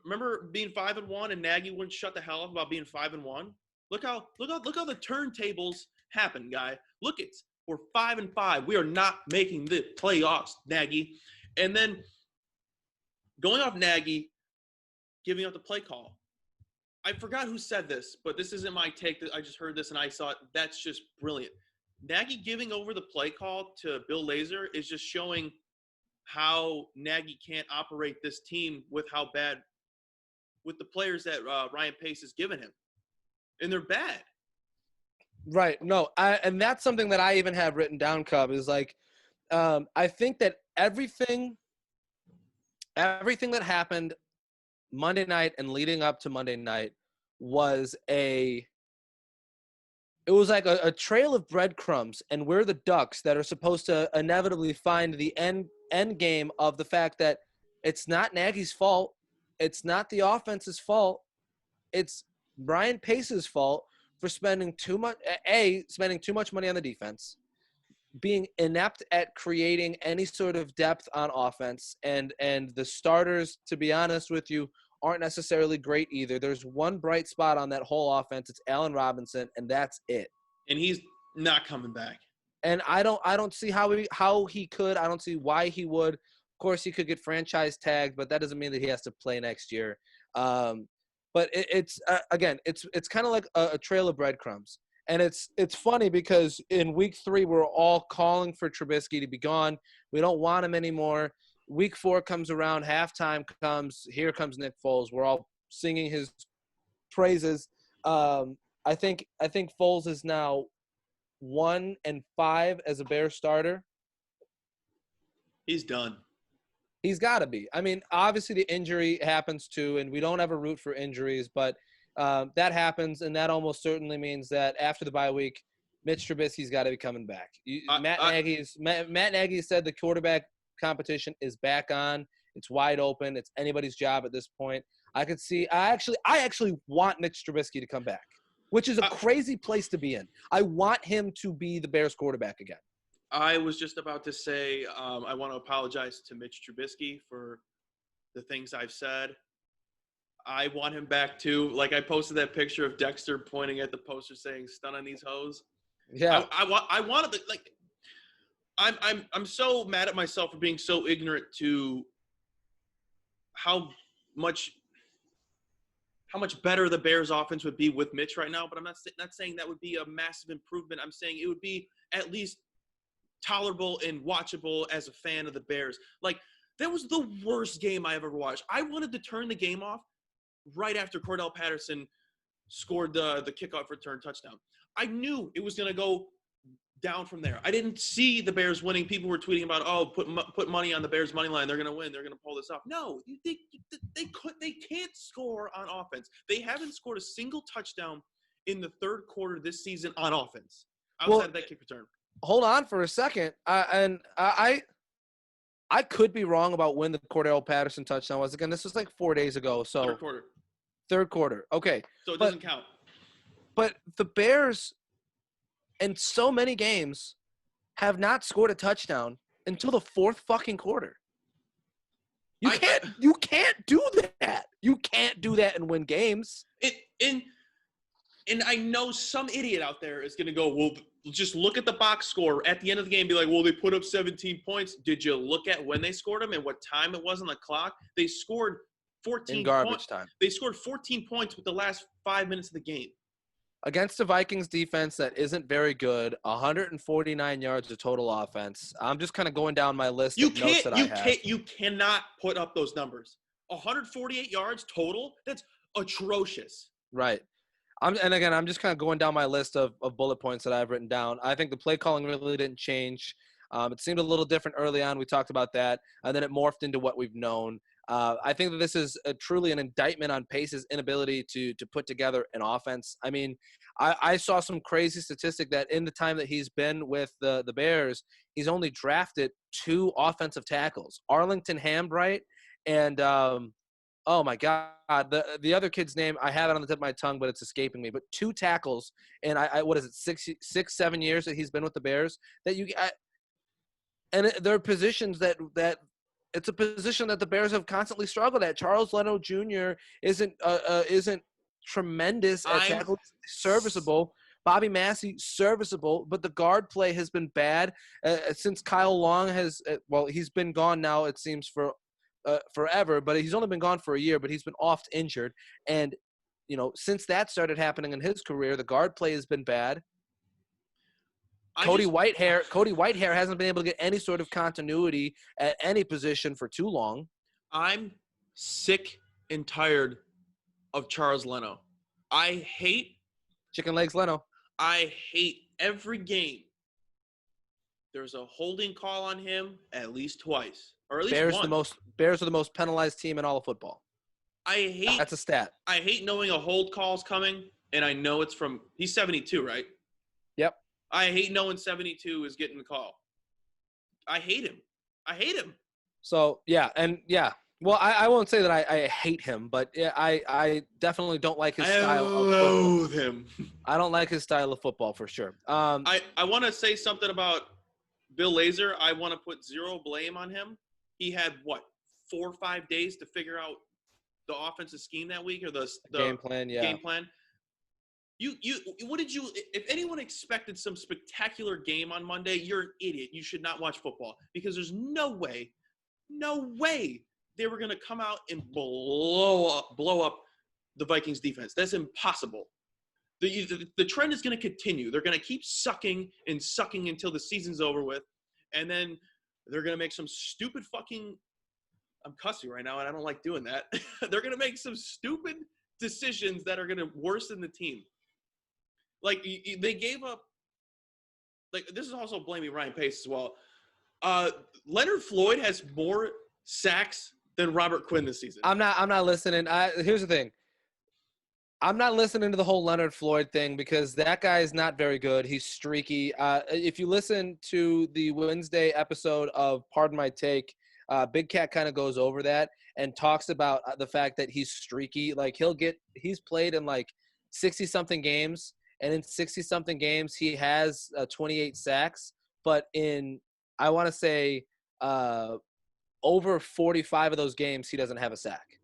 remember being 5-1 and Nagy wouldn't shut the hell up about being 5-1? Look how the turntables happen, guy. Look, we're 5-5. We are not making the playoffs, Nagy. And then going off Nagy, giving up the play call. I forgot who said this, but this isn't my take. I just heard this and I thought that's just brilliant. Nagy giving over the play call to Bill Lazor is just showing how Nagy can't operate this team with the players that Ryan Pace has given him. And they're bad. Right. No, and that's something that I even have written down, Cub, is like, I think that everything that happened Monday night and leading up to Monday night was it was like a trail of breadcrumbs, and we're the ducks that are supposed to inevitably find the end game of the fact that it's not Nagy's fault. It's not the offense's fault. It's Brian Pace's fault for spending too much money on the defense, being inept at creating any sort of depth on offense, and the starters, to be honest with you, aren't necessarily great either. There's one bright spot on that whole offense. It's Allen Robinson, and that's it. And he's not coming back. And I don't see how he could. I don't see why he would. Of course, he could get franchise tagged, but that doesn't mean that he has to play next year. But it's kind of like a trail of breadcrumbs. And it's funny because in week 3, we're all calling for Trubisky to be gone. We don't want him anymore. Week 4 comes around, halftime comes, here comes Nick Foles. We're all singing his praises. I think Foles is now 1-5 as a Bears starter. He's done. He's got to be. I mean, obviously the injury happens too, and we don't ever root for injuries, but that happens, and that almost certainly means that after the bye week, Mitch Trubisky's got to be coming back. Matt Nagy said the quarterback competition is back on. It's wide open. It's anybody's job at this point. I could see. I actually want Mitch Trubisky to come back, which is a crazy place to be in. I want him to be the Bears quarterback again. I was just about to say I want to apologize to Mitch Trubisky for the things I've said. I want him back too. Like I posted that picture of Dexter pointing at the poster saying "Stun on these hoes." Yeah. I wanted to, like. I'm so mad at myself for being so ignorant to how much better the Bears offense would be with Mitch right now. But I'm not saying that would be a massive improvement. I'm saying it would be at least tolerable and watchable as a fan of the Bears. Like, that was the worst game I ever watched. I wanted to turn the game off right after Cordell Patterson scored the kickoff return touchdown. I knew it was going to go down from there. I didn't see the Bears winning. People were tweeting about, put money on the Bears money line. They're going to win. They're going to pull this off. No, they can't score on offense. They haven't scored a single touchdown in the third quarter this season on offense outside of that kick return. Hold on for a second. I could be wrong about when the Cordell Patterson touchdown was. Again, this was like 4 days ago. So Third quarter. Okay. So it doesn't count. But the Bears, in so many games, have not scored a touchdown until the fourth fucking quarter. You can't do that. You can't do that and win games. And I know some idiot out there is going to go, well, just look at the box score at the end of the game. Be like, well, they put up 17 points. Did you look at when they scored them and what time it was on the clock? They scored 14 in garbage time. They scored 14 points with the last 5 minutes of the game. Against the Vikings defense that isn't very good, 149 yards of total offense. I'm just kind of going down my list of notes that I have. You cannot put up those numbers. 148 yards total? That's atrocious. Right. And again, I'm just kind of going down my list of bullet points that I've written down. I think the play calling really didn't change. It seemed a little different early on. We talked about that. And then it morphed into what we've known. I think that this is truly an indictment on Pace's inability to put together an offense. I mean, I saw some crazy statistic that in the time that he's been with the Bears, he's only drafted 2 offensive tackles, Arlington Hambright and oh my God, the other kid's name, I have it on the tip of my tongue, but it's escaping me. But 2 tackles, and what is it, 7 years that he's been with the Bears that and there are positions that it's a position that the Bears have constantly struggled at. Charles Leno Jr. isn't tremendous at tackle, serviceable. Bobby Massey, serviceable, but the guard play has been bad since Kyle Long he's been gone now, it seems, for forever, but he's only been gone for a year, but he's been oft injured. And, since that started happening in his career, the guard play has been bad. Cody Whitehair hasn't been able to get any sort of continuity at any position for too long. I'm sick and tired of Charles Leno. I hate Chicken Legs Leno. I hate every game. There's a holding call on him at least twice, or at least one. Bears are the most penalized team in all of football. That's a stat. I hate knowing a hold call's coming, and I know it's from – he's 72, right? Yep. I hate knowing 72 is getting the call. I hate him. So, yeah, and yeah. Well, I won't say that I hate him, but I definitely don't like his style of football. I loathe him. I don't like his style of football for sure. I want to say something about Bill Lazor. I want to put zero blame on him. He had, 4 or 5 days to figure out the offensive scheme that week, or the game plan, yeah. Game plan. If anyone expected some spectacular game on Monday, you're an idiot. You should not watch football, because there's no way they were going to come out and blow up the Vikings defense. That's impossible. The trend is going to continue. They're going to keep sucking and sucking until the season's over with, and then they're going to make some stupid fucking – I'm cussing right now, and I don't like doing that. They're going to make some stupid decisions that are going to worsen the team. Like, they gave up – like, this is also blaming Ryan Pace as well. Leonard Floyd has more sacks than Robert Quinn this season. I'm not listening. Here's the thing. I'm not listening to the whole Leonard Floyd thing, because that guy is not very good. He's streaky. If you listen to the Wednesday episode of Pardon My Take, Big Cat kind of goes over that and talks about the fact that he's streaky. Like he's played in like 60 something games, and in 60 something games he has 28 sacks, but in I want to say over 45 of those games he doesn't have a sack.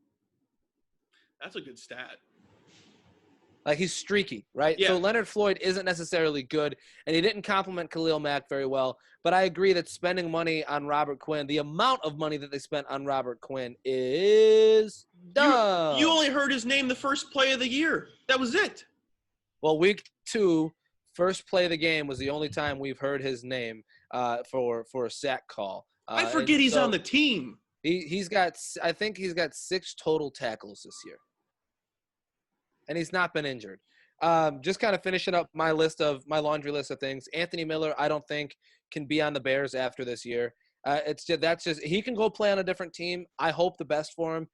That's a good stat. Like he's streaky, right? Yeah. So Leonard Floyd isn't necessarily good, and he didn't compliment Khalil Mack very well. But I agree that spending money on Robert Quinn, the amount of money that they spent on Robert Quinn is dumb. You only heard his name the first play of the year. That was it. Well, week 2, first play of the game was the only time we've heard his name for a sack call. I forget he's on the team. I think he's got 6 total tackles this year. And he's not been injured. Just kind of finishing up my laundry list of things. Anthony Miller, I don't think can be on the Bears after this year. He can go play on a different team. I hope the best for him.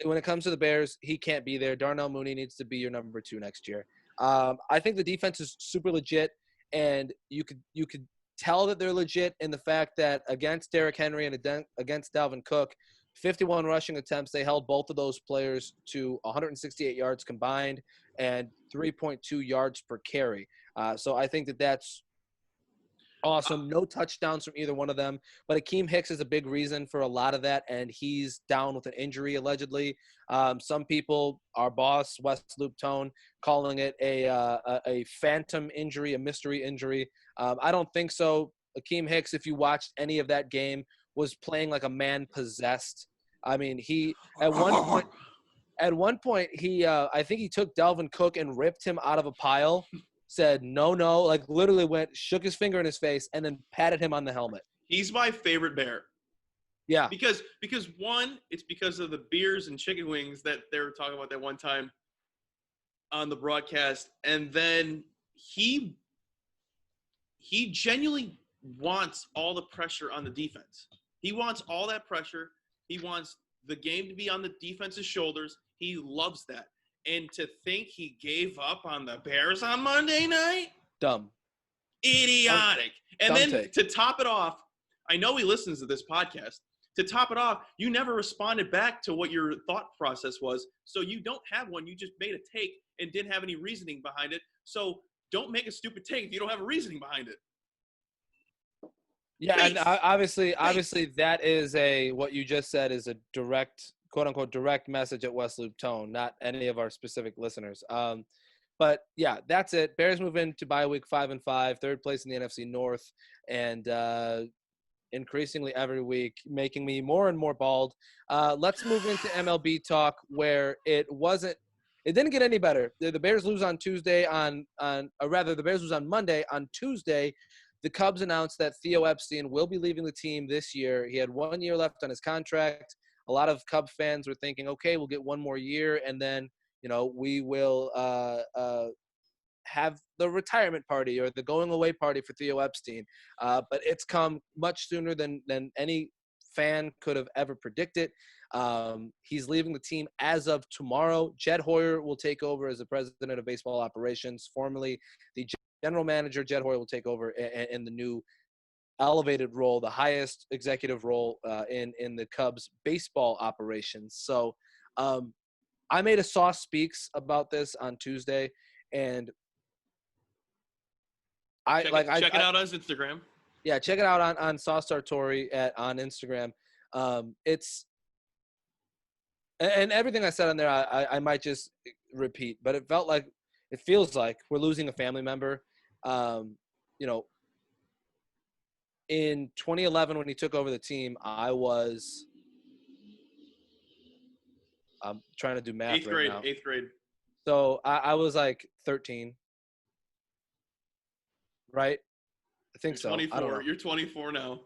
When it comes to the Bears, he can't be there. Darnell Mooney needs to be your number 2 next year. I think the defense is super legit, and you could tell that they're legit in the fact that against Derrick Henry and against Dalvin Cook, 51 rushing attempts, they held both of those players to 168 yards combined and 3.2 yards per carry. So I think that's awesome. No touchdowns from either one of them. But Akeem Hicks is a big reason for a lot of that, and he's down with an injury allegedly. Some people, our boss, Wes Tone, calling it a phantom injury, a mystery injury. I don't think so. Akeem Hicks, if you watched any of that game, was playing like a man possessed. I mean, he at one point he I think he took Dalvin Cook and ripped him out of a pile, said no, like literally shook his finger in his face and then patted him on the helmet. He's my favorite Bear. Yeah. Because one, it's because of the beers and chicken wings that they were talking about that one time on the broadcast, and then he genuinely wants all the pressure on the defense. He wants all that pressure. He wants the game to be on the defense's shoulders. He loves that. And to think he gave up on the Bears on Monday night? Dumb. Idiotic. And then take. To top it off, I know he listens to this podcast. To top it off, you never responded back to what your thought process was. So you don't have one. You just made a take and didn't have any reasoning behind it. So don't make a stupid take if you don't have a reasoning behind it. Yeah, and obviously that is what you just said is a direct, quote unquote, direct message at Wes Tone, not any of our specific listeners. But yeah, that's it. Bears move into bye week 5-5, third place in the NFC North, and increasingly every week, making me more and more bald. Let's move into MLB talk, where it didn't get any better. The Bears lose on the Bears lose on Monday. On Tuesday, the Cubs announced that Theo Epstein will be leaving the team this year. He had 1 year left on his contract. A lot of Cub fans were thinking, okay, we'll get 1 more year, and then, we will have the retirement party or the going away party for Theo Epstein. But it's come much sooner than any fan could have ever predicted. He's leaving the team as of tomorrow. Jed Hoyer will take over as the president of baseball operations. Formerly the general manager, Jed Hoyer will take over in the new elevated role, the highest executive role in the Cubs baseball operations. So I made a Sauce Speaks about this on Tuesday, and check it out on his Instagram. Yeah, check it out on Sauce Sartori on Instagram. And everything I said on there, I might just repeat, but it feels like we're losing a family member. In 2011, when he took over the team, I'm trying to do math eighth grade. So I was like 13, right? I think so. 24. I don't know. You're 24 now.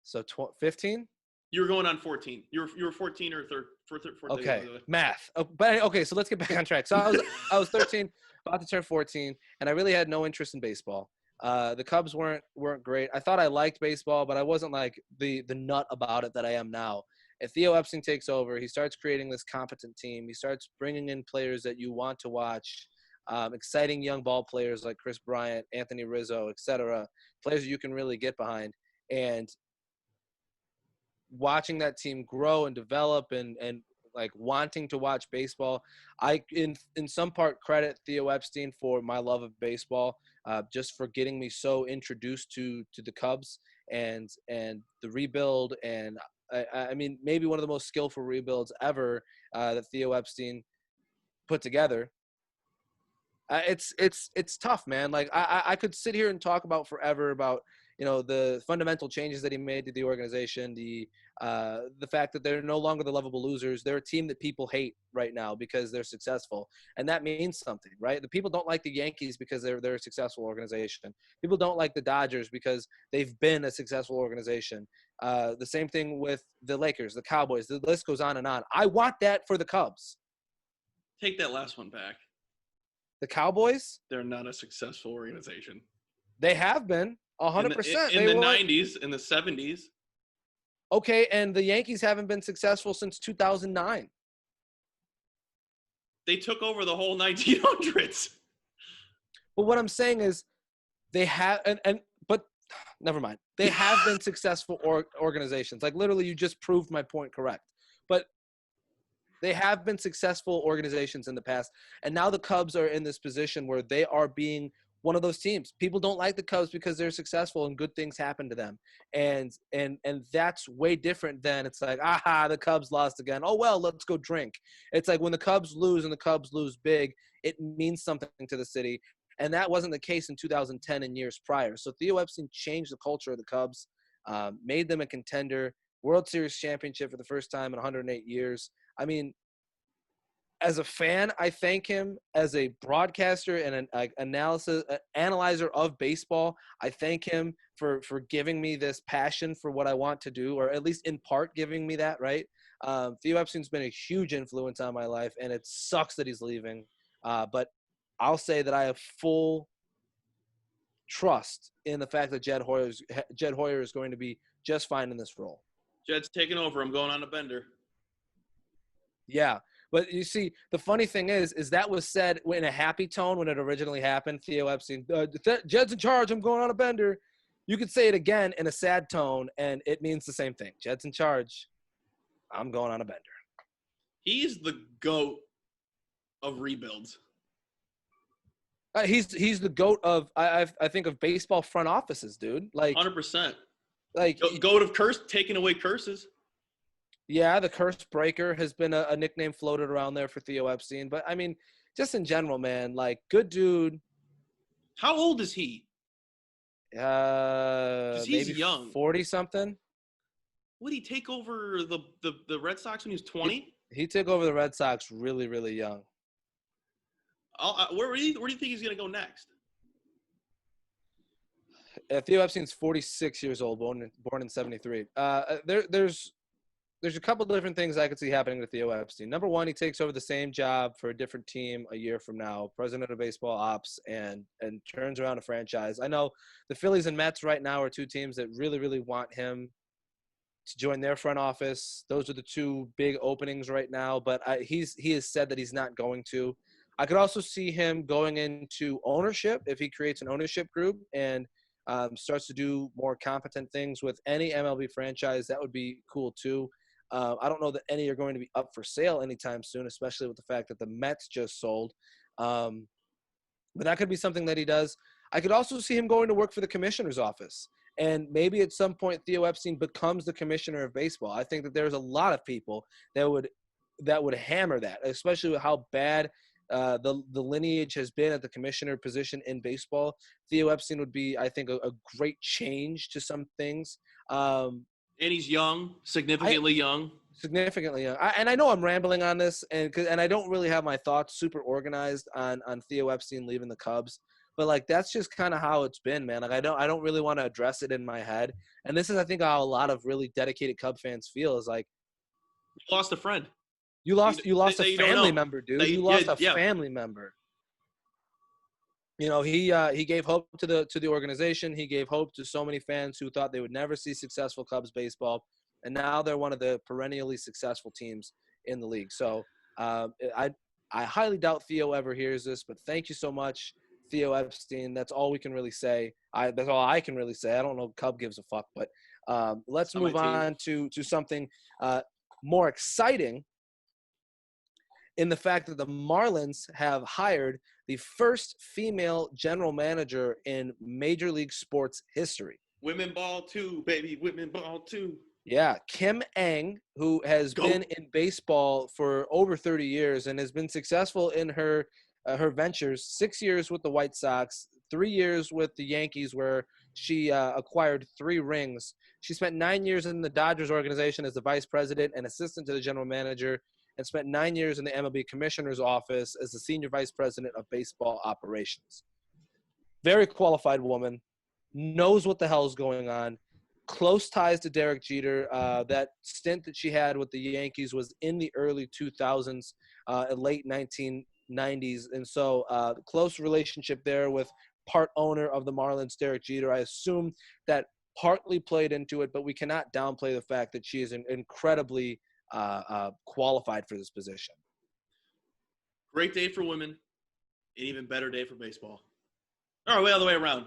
So 15? You were going on 14. You were 14 or 14. Okay, math. Okay, so let's get back on track. So I was 13, about to turn 14, and I really had no interest in baseball. The Cubs weren't great. I thought I liked baseball, but I wasn't like the nut about it that I am now. And Theo Epstein takes over. He starts creating this competent team. He starts bringing in players that you want to watch, exciting young ball players like Chris Bryant, Anthony Rizzo, etc. Players you can really get behind. And watching that team grow and develop and like wanting to watch baseball. I in some part credit Theo Epstein for my love of baseball, just for getting me so introduced to the Cubs and the rebuild. And I mean, maybe one of the most skillful rebuilds ever that Theo Epstein put together. It's tough, man. Like I could sit here and talk about forever about, you know, the fundamental changes that he made to the organization, the fact that they're no longer the lovable losers. They're a team that people hate right now because they're successful, and that means something, right? The people don't like the Yankees because they're a successful organization. People don't like the Dodgers because they've been a successful organization. The same thing with the Lakers, the Cowboys. The list goes on and on. I want that for the Cubs. Take that last one back. The Cowboys, They're not a successful organization. they have been 100%. In the 90s, in the 70s. Okay, and the Yankees haven't been successful since 2009. They took over the whole 1900s. But what I'm saying is they have but never mind. They have been successful organizations. Like literally you just proved my point correct. But they have been successful organizations in the past, and now the Cubs are in this position where they are being one of those teams. People don't like the Cubs because they're successful and good things happen to them, and that's way different than it's like, aha, the Cubs lost again. Oh well, let's go drink. It's like when the Cubs lose and the Cubs lose big, it means something to the city, and that wasn't the case in 2010 and years prior. So Theo Epstein changed the culture of the Cubs, made them a contender, World Series championship for the first time in 108 years. I mean, as a fan, I thank him. As a broadcaster and an analyzer of baseball, I thank him for giving me this passion for what I want to do, or at least in part giving me that, right? Theo Epstein's been a huge influence on my life, and it sucks that he's leaving. But I'll say that I have full trust in the fact that Jed Hoyer is going to be just fine in this role. Jed's taking over. I'm going on a bender. Yeah. But you see, the funny thing is that was said in a happy tone when it originally happened. Theo Epstein, Jed's in charge. I'm going on a bender. You could say it again in a sad tone, and it means the same thing. Jed's in charge. I'm going on a bender. He's the GOAT of rebuilds. He's the GOAT of I think of baseball front offices, dude. Like 100%. Like GOAT of taking away curses. Yeah, the curse breaker has been a nickname floated around there for Theo Epstein. But, I mean, just in general, man, like, good dude. How old is he? He's he's maybe young. 40-something. Would he take over the Red Sox when he was 20? He took over the Red Sox really, really young. Where do you think he's going to go next? Theo Epstein's 46 years old, born in 73. There's a couple different things I could see happening to Theo Epstein. Number one, he takes over the same job for a different team a year from now, president of baseball ops, and turns around a franchise. I know the Phillies and Mets right now are two teams that really, really want him to join their front office. Those are the two big openings right now, but he has said that he's not going to. I could also see him going into ownership if he creates an ownership group and starts to do more competent things with any MLB franchise. That would be cool too. I don't know that any are going to be up for sale anytime soon, especially with the fact that the Mets just sold. But that could be something that he does. I could also see him going to work for the commissioner's office. And maybe at some point Theo Epstein becomes the commissioner of baseball. I think that there's a lot of people that would hammer that, especially with how bad the lineage has been at the commissioner position in baseball. Theo Epstein would be, I think, a great change to some things. And he's young, significantly young. Significantly young. And I know I'm rambling on this, and I don't really have my thoughts super organized on Theo Epstein leaving the Cubs. But like that's just kind of how it's been, man. Like I don't really want to address it in my head. And this is, I think, how a lot of really dedicated Cub fans feel. Is like you lost a friend. You lost a family member, dude. You lost a family member. You know, he gave hope to the organization. He gave hope to so many fans who thought they would never see successful Cubs baseball, and now they're one of the perennially successful teams in the league. So I highly doubt Theo ever hears this, but thank you so much, Theo Epstein. That's all we can really say. That's all I can really say. I don't know if Cub gives a fuck, but Let's On my move team. on to something more exciting in the fact that the Marlins have hired the first female general manager in Major League Sports history. Women ball too, baby. Women ball too. Yeah, Kim Ng, who has Go. been in baseball for over 30 years and has been successful in her ventures. 6 years with the White Sox, 3 years with the Yankees, where she acquired 3 rings. She spent 9 years in the Dodgers organization as the vice president and assistant to the general manager, and spent 9 years in the MLB commissioner's office as the senior vice president of baseball operations. Very qualified woman, knows what the hell is going on. Close ties to Derek Jeter. That stint that she had with the Yankees was in the early 2000s, late 1990s. And so close relationship there with part owner of the Marlins, Derek Jeter. I assume that partly played into it, but we cannot downplay the fact that she is incredibly qualified for this position. Great day for women, an even better day for baseball. Or wait, other way around.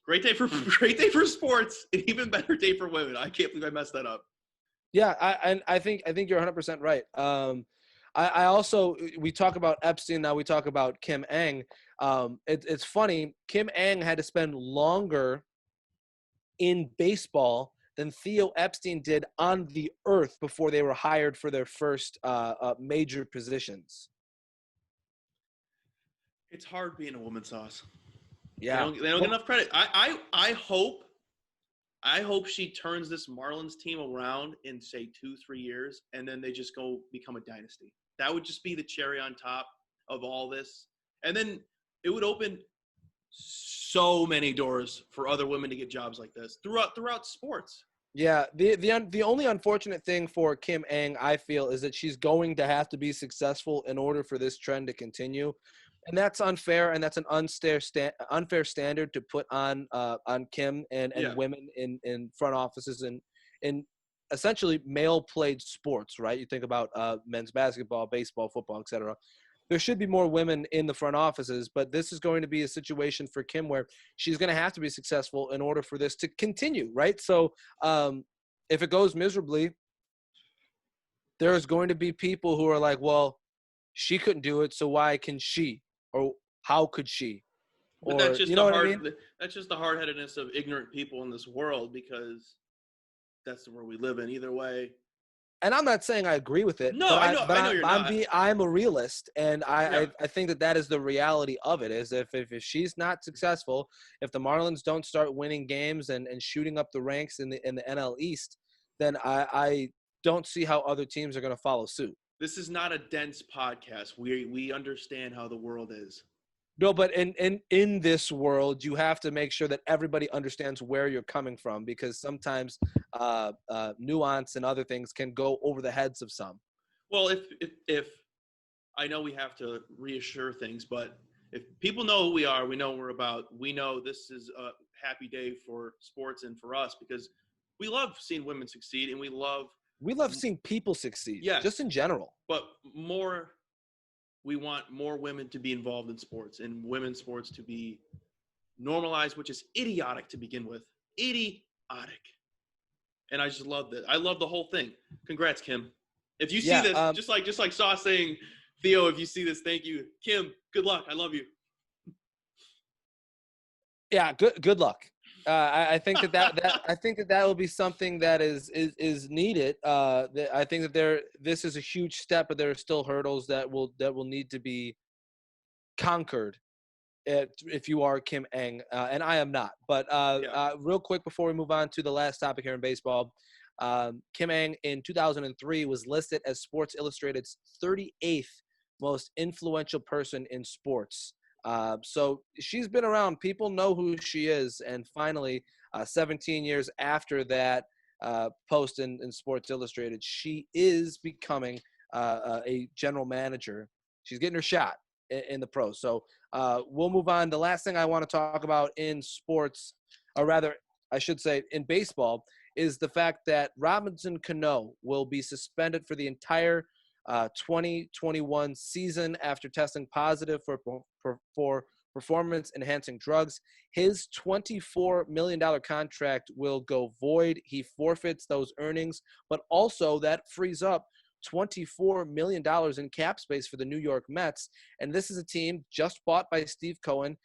Great day for sports, an even better day for women. I can't believe I messed that up. Yeah, I think you're 100% right. I also, we talk about Epstein, now we talk about Kim Ng. It's funny, Kim Ng had to spend longer in baseball than Theo Epstein did on the earth before they were hired for their first major positions. It's hard being a woman, Sauce. Yeah, They don't get enough credit. I hope she turns this Marlins team around in, say, 2-3 years, and then they just go become a dynasty. That would just be the cherry on top of all this. And then it would open so many doors for other women to get jobs like this throughout sports. Yeah, the only unfortunate thing for Kim Ng, I feel, is that she's going to have to be successful in order for this trend to continue. And that's unfair, and that's an unfair standard to put on Kim and Yeah. women in front offices and in essentially male-played sports, right? You think about men's basketball, baseball, football, etc. There should be more women in the front offices, but this is going to be a situation for Kim where she's going to have to be successful in order for this to continue, right? So if it goes miserably, there's going to be people who are like, well, she couldn't do it, so why can she? Or how could she? But Or, that's just you know what I mean? That's just the hard-headedness of ignorant people in this world, because that's the world we live in. Either way. And I'm not saying I agree with it. No, but I know you're not. I'm a realist, and Yeah. I think that is the reality of it. Is if she's not successful, if the Marlins don't start winning games and shooting up the ranks in the NL East, then I don't see how other teams are going to follow suit. This is not a dense podcast. We understand how the world is. No, but in this world, you have to make sure that everybody understands where you're coming from, because sometimes nuance and other things can go over the heads of some. Well, if I know we have to reassure things, but if people know who we are, we know what we're about. We know this is a happy day for sports and for us, because we love seeing women succeed, and we love seeing people succeed. Yes. Just in general. But we want more women to be involved in sports, and women's sports to be normalized, which is idiotic to begin with. Idiotic. And I just love that. I love the whole thing. Congrats, Kim. If you see this, just like Saw saying, Theo, if you see this, thank you. Kim, good luck. I love you. Yeah, good luck. I think that will be something that is needed. I think that this is a huge step, but there are still hurdles that will need to be conquered if you are Kim Ng, and I am not. But real quick before we move on to the last topic here in baseball, Kim Ng in 2003 was listed as Sports Illustrated's 38th most influential person in sports. So she's been around. People know who she is. And finally, 17 years after that post in Sports Illustrated, she is becoming a general manager. She's getting her shot in the pros. So we'll move on. The last thing I want to talk about in sports, or rather, I should say in baseball, is the fact that Robinson Cano will be suspended for the entire 2021 season after testing positive for performance-enhancing drugs. His $24 million contract will go void. He forfeits those earnings, but also that frees up $24 million in cap space for the New York Mets. And this is a team just bought by Steve Cohen.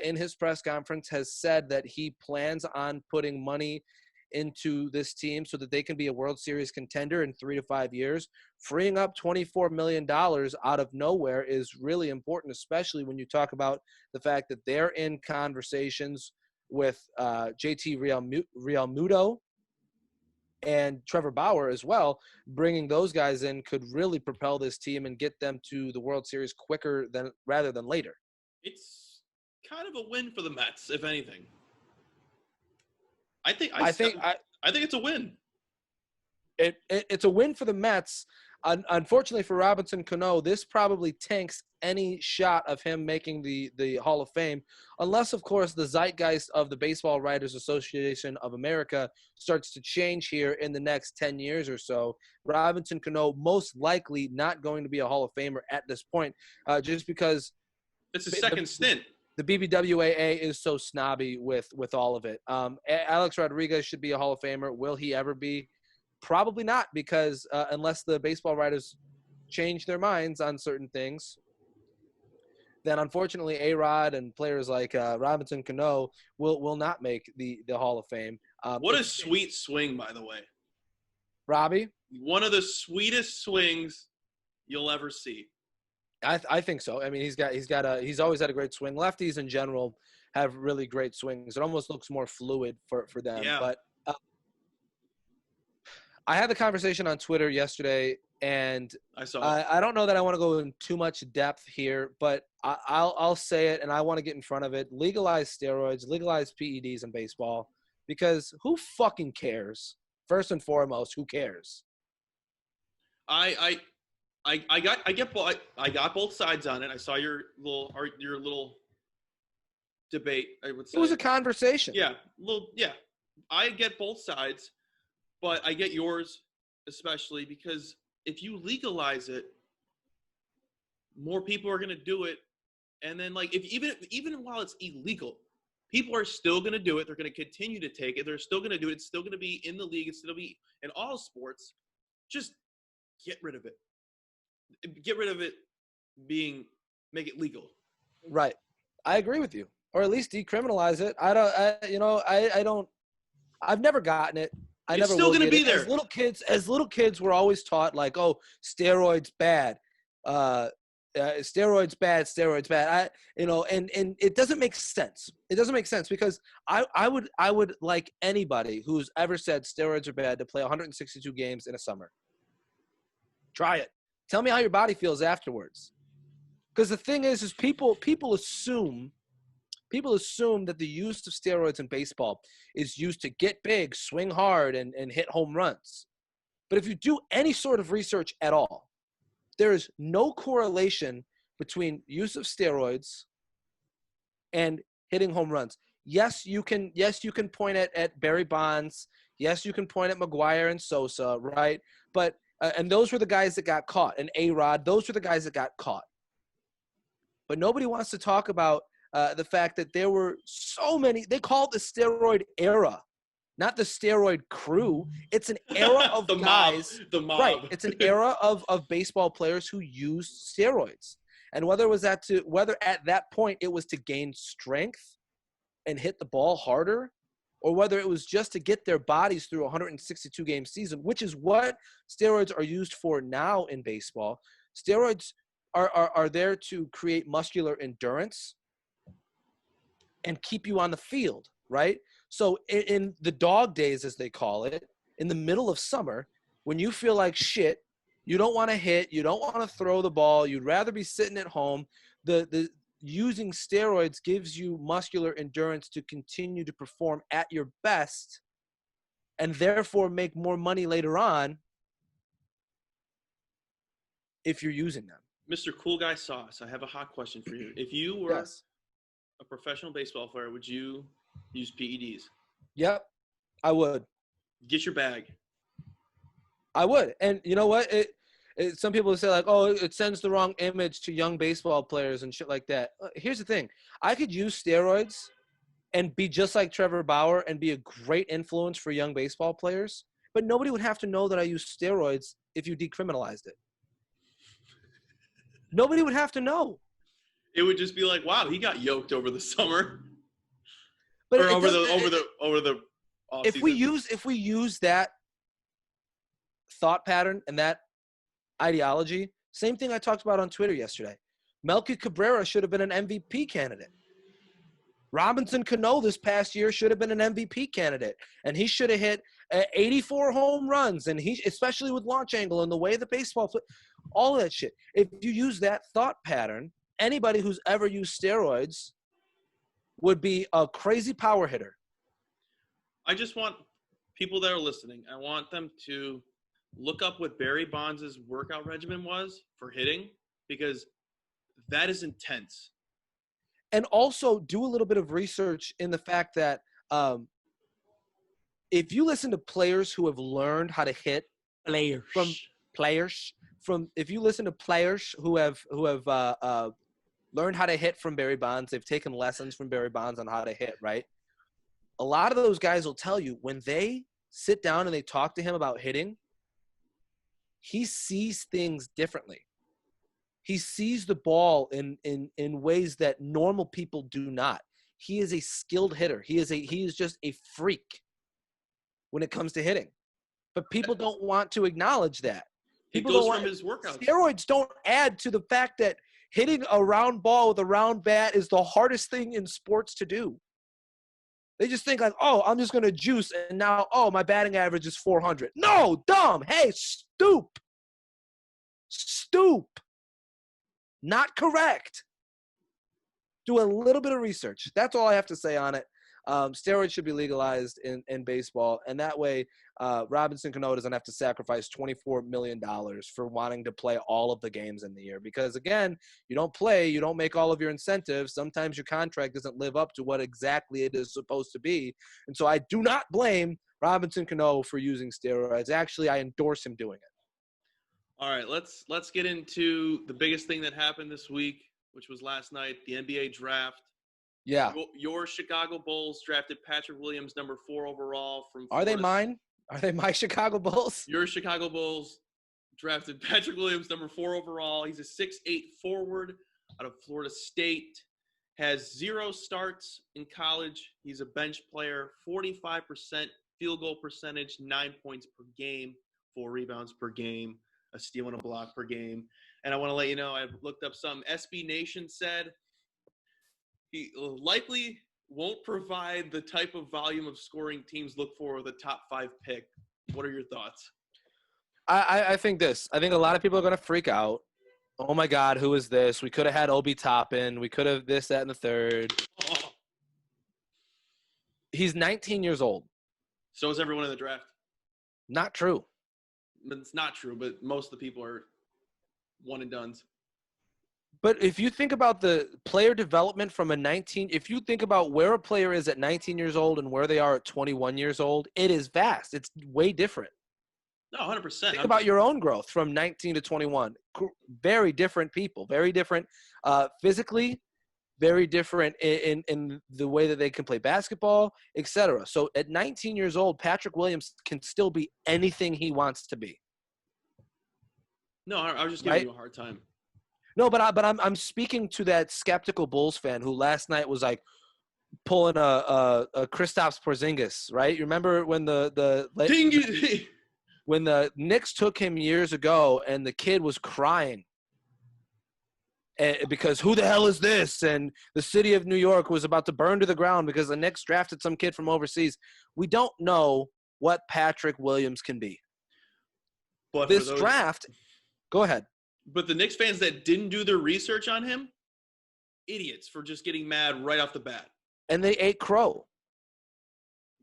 In his press conference has said that he plans on putting money into this team so that they can be a World Series contender in 3 to 5 years. Freeing up $24 million out of nowhere is really important, especially when you talk about the fact that they're in conversations with JT Realmuto and Trevor Bauer as well. Bringing those guys in could really propel this team and get them to the World Series quicker rather than later. It's kind of a win for the Mets, if anything. I think it's a win. It's a win for the Mets. Unfortunately for Robinson Cano, this probably tanks any shot of him making the Hall of Fame, unless, of course, the zeitgeist of the Baseball Writers Association of America starts to change here in the next 10 years or so. Robinson Cano most likely not going to be a Hall of Famer at this point, just because it's a second stint. The BBWAA is so snobby with all of it. Alex Rodriguez should be a Hall of Famer. Will he ever be? Probably not, because unless the baseball writers change their minds on certain things, then unfortunately A-Rod and players like Robinson Cano will not make the Hall of Fame. What a sweet swing, by the way. Robbie? One of the sweetest swings you'll ever see. I think so. I mean, he's always had a great swing. Lefties in general have really great swings. It almost looks more fluid for them. Yeah. But I had the conversation on Twitter yesterday, and I don't know that I want to go in too much depth here, but I'll say it, and I want to get in front of it. Legalize steroids, legalize PEDs in baseball, because who fucking cares? First and foremost, who cares? I got both sides on it. I saw your little debate, I would say. It was a conversation. Yeah, I get both sides, but I get yours especially because if you legalize it, more people are going to do it, and then like if even while it's illegal, people are still going to do it. They're going to continue to take it. They're still going to do it. It's still going to be in the league. It's still be in all sports. Just get rid of it. Get rid of it make it legal. Right. I agree with you. Or at least decriminalize it. I've never gotten it. It's still going to be there. As little kids, we're always taught like, oh, steroids bad. Steroids bad. And it doesn't make sense. It doesn't make sense because I would like anybody who's ever said steroids are bad to play 162 games in a summer. Try it. Tell me how your body feels afterwards. Because the thing is people assume that the use of steroids in baseball is used to get big, swing hard, and hit home runs. But if you do any sort of research at all, there is no correlation between use of steroids and hitting home runs. Yes, you can point at Barry Bonds. Yes, you can point at McGuire and Sosa, right? But and those were the guys that got caught. And A-Rod, those were the guys that got caught. But nobody wants to talk about the fact that there were so many. They call it the steroid era, not the steroid crew. It's an era of the guys. The mob. Right. It's an era of baseball players who used steroids. And whether at that point it was to gain strength and hit the ball harder, or whether it was just to get their bodies through a 162-game season, which is what steroids are used for now in baseball. Steroids are there to create muscular endurance and keep you on the field, right? So in the dog days, as they call it, in the middle of summer, when you feel like shit, you don't want to hit, you don't want to throw the ball, you'd rather be sitting at home, the using steroids gives you muscular endurance to continue to perform at your best and therefore make more money later on if you're using them. Mr. Cool Guy Sauce, I have a hot question for you. If you were a professional baseball player, would you use PEDs? Yep, I would. Get your bag. I would. And you know what? some people say like, oh, it sends the wrong image to young baseball players and shit like that. Here's the thing. I could use steroids and be just like Trevor Bauer and be a great influence for young baseball players, but nobody would have to know that I use steroids if you decriminalized it. Nobody would have to know. It would just be like, wow, he got yoked over the summer. But or over the off if season. we use that thought pattern and that ideology, same thing I talked about on Twitter yesterday. Melky Cabrera should have been an MVP candidate. Robinson Cano this past year should have been an MVP candidate, and he should have hit 84 home runs, and he, especially with launch angle and the way the baseball, all that shit. If you use that thought pattern, anybody who's ever used steroids would be a crazy power hitter. I just want people that are listening, I want them to look up what Barry Bonds' workout regimen was for hitting, because that is intense. And also do a little bit of research in the fact that if you listen to players who have learned how to hit if you listen to players who have learned how to hit from Barry Bonds, they've taken lessons from Barry Bonds on how to hit, right? A lot of those guys will tell you when they sit down and they talk to him about hitting, he sees things differently. He sees the ball in ways that normal people do not. He is a skilled hitter. He is just a freak when it comes to hitting. But people don't want to acknowledge that. It goes from his workouts. Steroids don't add to the fact that hitting a round ball with a round bat is the hardest thing in sports to do. They just think like, oh, I'm just going to juice, and now, oh, my batting average is 400. No, dumb. Hey, stoop. Not correct. Do a little bit of research. That's all I have to say on it. Steroids should be legalized in baseball, and that way Robinson Cano doesn't have to sacrifice $24 million for wanting to play all of the games in the year. Because, again, you don't play, you don't make all of your incentives. Sometimes your contract doesn't live up to what exactly it is supposed to be. And so I do not blame Robinson Cano for using steroids. Actually, I endorse him doing it. All right, let's get into the biggest thing that happened this week, which was last night, the NBA draft. Yeah. Your Chicago Bulls drafted Patrick Williams, number 4 overall from Florida. Are they Florida. mine? Are they my Chicago Bulls? Your Chicago Bulls drafted Patrick Williams, number 4 overall. He's a 6'8" forward out of Florida State. Has 0 starts in college. He's a bench player, 45% field goal percentage, 9 points per game, 4 rebounds per game, a steal and a block per game. And I want to let you know, I've looked up something. SB Nation said he likely won't provide the type of volume of scoring teams look for with a top 5 pick. What are your thoughts? I think this. I think a lot of people are going to freak out. Oh, my God, who is this? We could have had Obi Toppin. We could have this, that, and the third. Oh. He's 19 years old. So is everyone in the draft. Not true. It's not true, but most of the people are one and dones. But if you think about the player development from if you think about where a player is at 19 years old and where they are at 21 years old, it is vast. It's way different. No, 100%. Think about your own growth from 19 to 21. Very different people, very different physically, very different in the way that they can play basketball, etc. So at 19 years old, Patrick Williams can still be anything he wants to be. No, I was just giving you a hard time. No, but I'm speaking to that skeptical Bulls fan who last night was like pulling a Kristaps Porzingis, right? You remember when when the Knicks took him years ago and the kid was crying because who the hell is this? And the city of New York was about to burn to the ground because the Knicks drafted some kid from overseas. We don't know what Patrick Williams can be. But this draft, go ahead. But the Knicks fans that didn't do their research on him, idiots for just getting mad right off the bat. And they ate crow.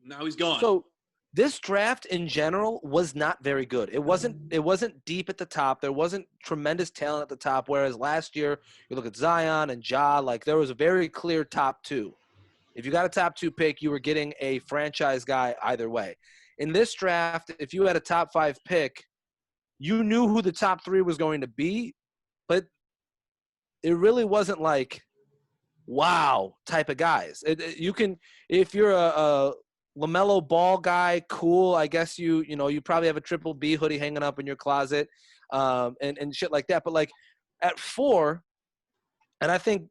Now he's gone. So this draft in general was not very good. It wasn't deep at the top. There wasn't tremendous talent at the top. Whereas last year, you look at Zion and Ja, like there was a very clear top 2. If you got a top 2 pick, you were getting a franchise guy either way. In this draft, if you had a top 5 pick, you knew who the top 3 was going to be, but it really wasn't like, wow type of guys. You can, if you're a LaMelo Ball guy, cool. I guess you probably have a Triple B hoodie hanging up in your closet, and shit like that. But like at 4, and I think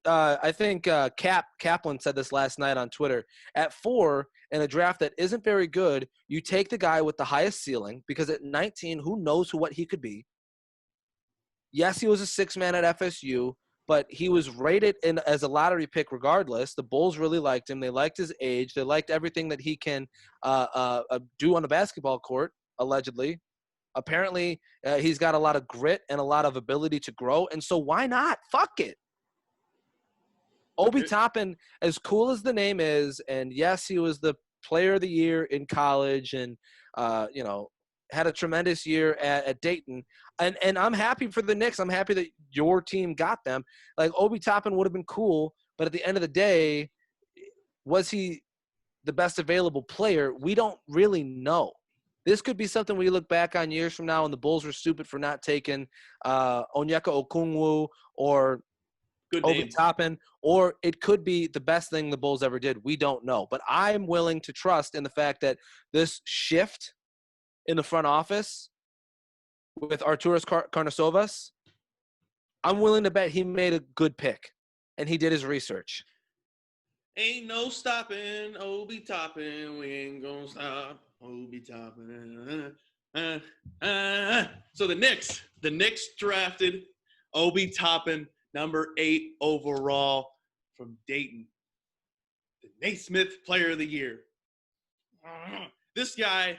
Kaplan said this last night on Twitter. At 4 in a draft that isn't very good, you take the guy with the highest ceiling, because at 19, who knows what he could be. Yes, he was a 6-man at FSU, but he was rated as a lottery pick regardless. The Bulls really liked him. They liked his age. They liked everything that he can do on the basketball court, allegedly. Apparently, he's got a lot of grit and a lot of ability to grow, and so why not? Fuck it. Obi Toppin, as cool as the name is, and yes, he was the player of the year in college, and had a tremendous year at Dayton. And I'm happy for the Knicks. I'm happy that your team got them. Like, Obi Toppin would have been cool, but at the end of the day, was he the best available player? We don't really know. This could be something we look back on years from now and the Bulls were stupid for not taking Onyeka Okongwu or Good Obi name. Toppin, or it could be the best thing the Bulls ever did. We don't know. But I'm willing to trust in the fact that this shift in the front office with Arturas Karnisovas, I'm willing to bet he made a good pick, and he did his research. Ain't no stopping Obi Toppin. We ain't gonna stop Obi Toppin. So the Knicks drafted Obi Toppin, number 8 overall from Dayton. The Naismith Player of the Year. This guy,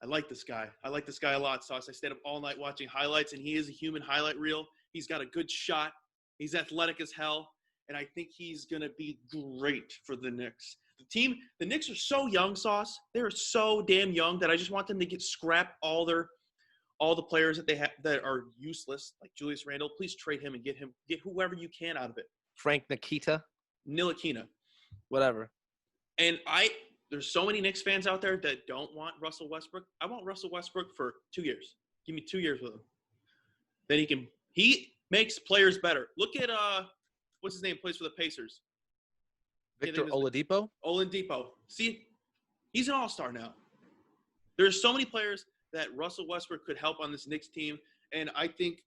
I like this guy. I like this guy a lot, Sauce. I stayed up all night watching highlights, and he is a human highlight reel. He's got a good shot. He's athletic as hell, and I think he's going to be great for the Knicks. The Knicks are so young, Sauce. They're so damn young that I just want them to scrap all the players that they have that are useless, like Julius Randle. Please trade him and get whoever you can out of it. Frank Ntilikina. Whatever. And there's so many Knicks fans out there that don't want Russell Westbrook. I want Russell Westbrook for 2 years. Give me 2 years with him. Then he makes players better. Look at what's his name? Plays for the Pacers. Victor Oladipo? Oladipo. See, he's an all-star now. There's so many players that Russell Westbrook could help on this Knicks team, and I think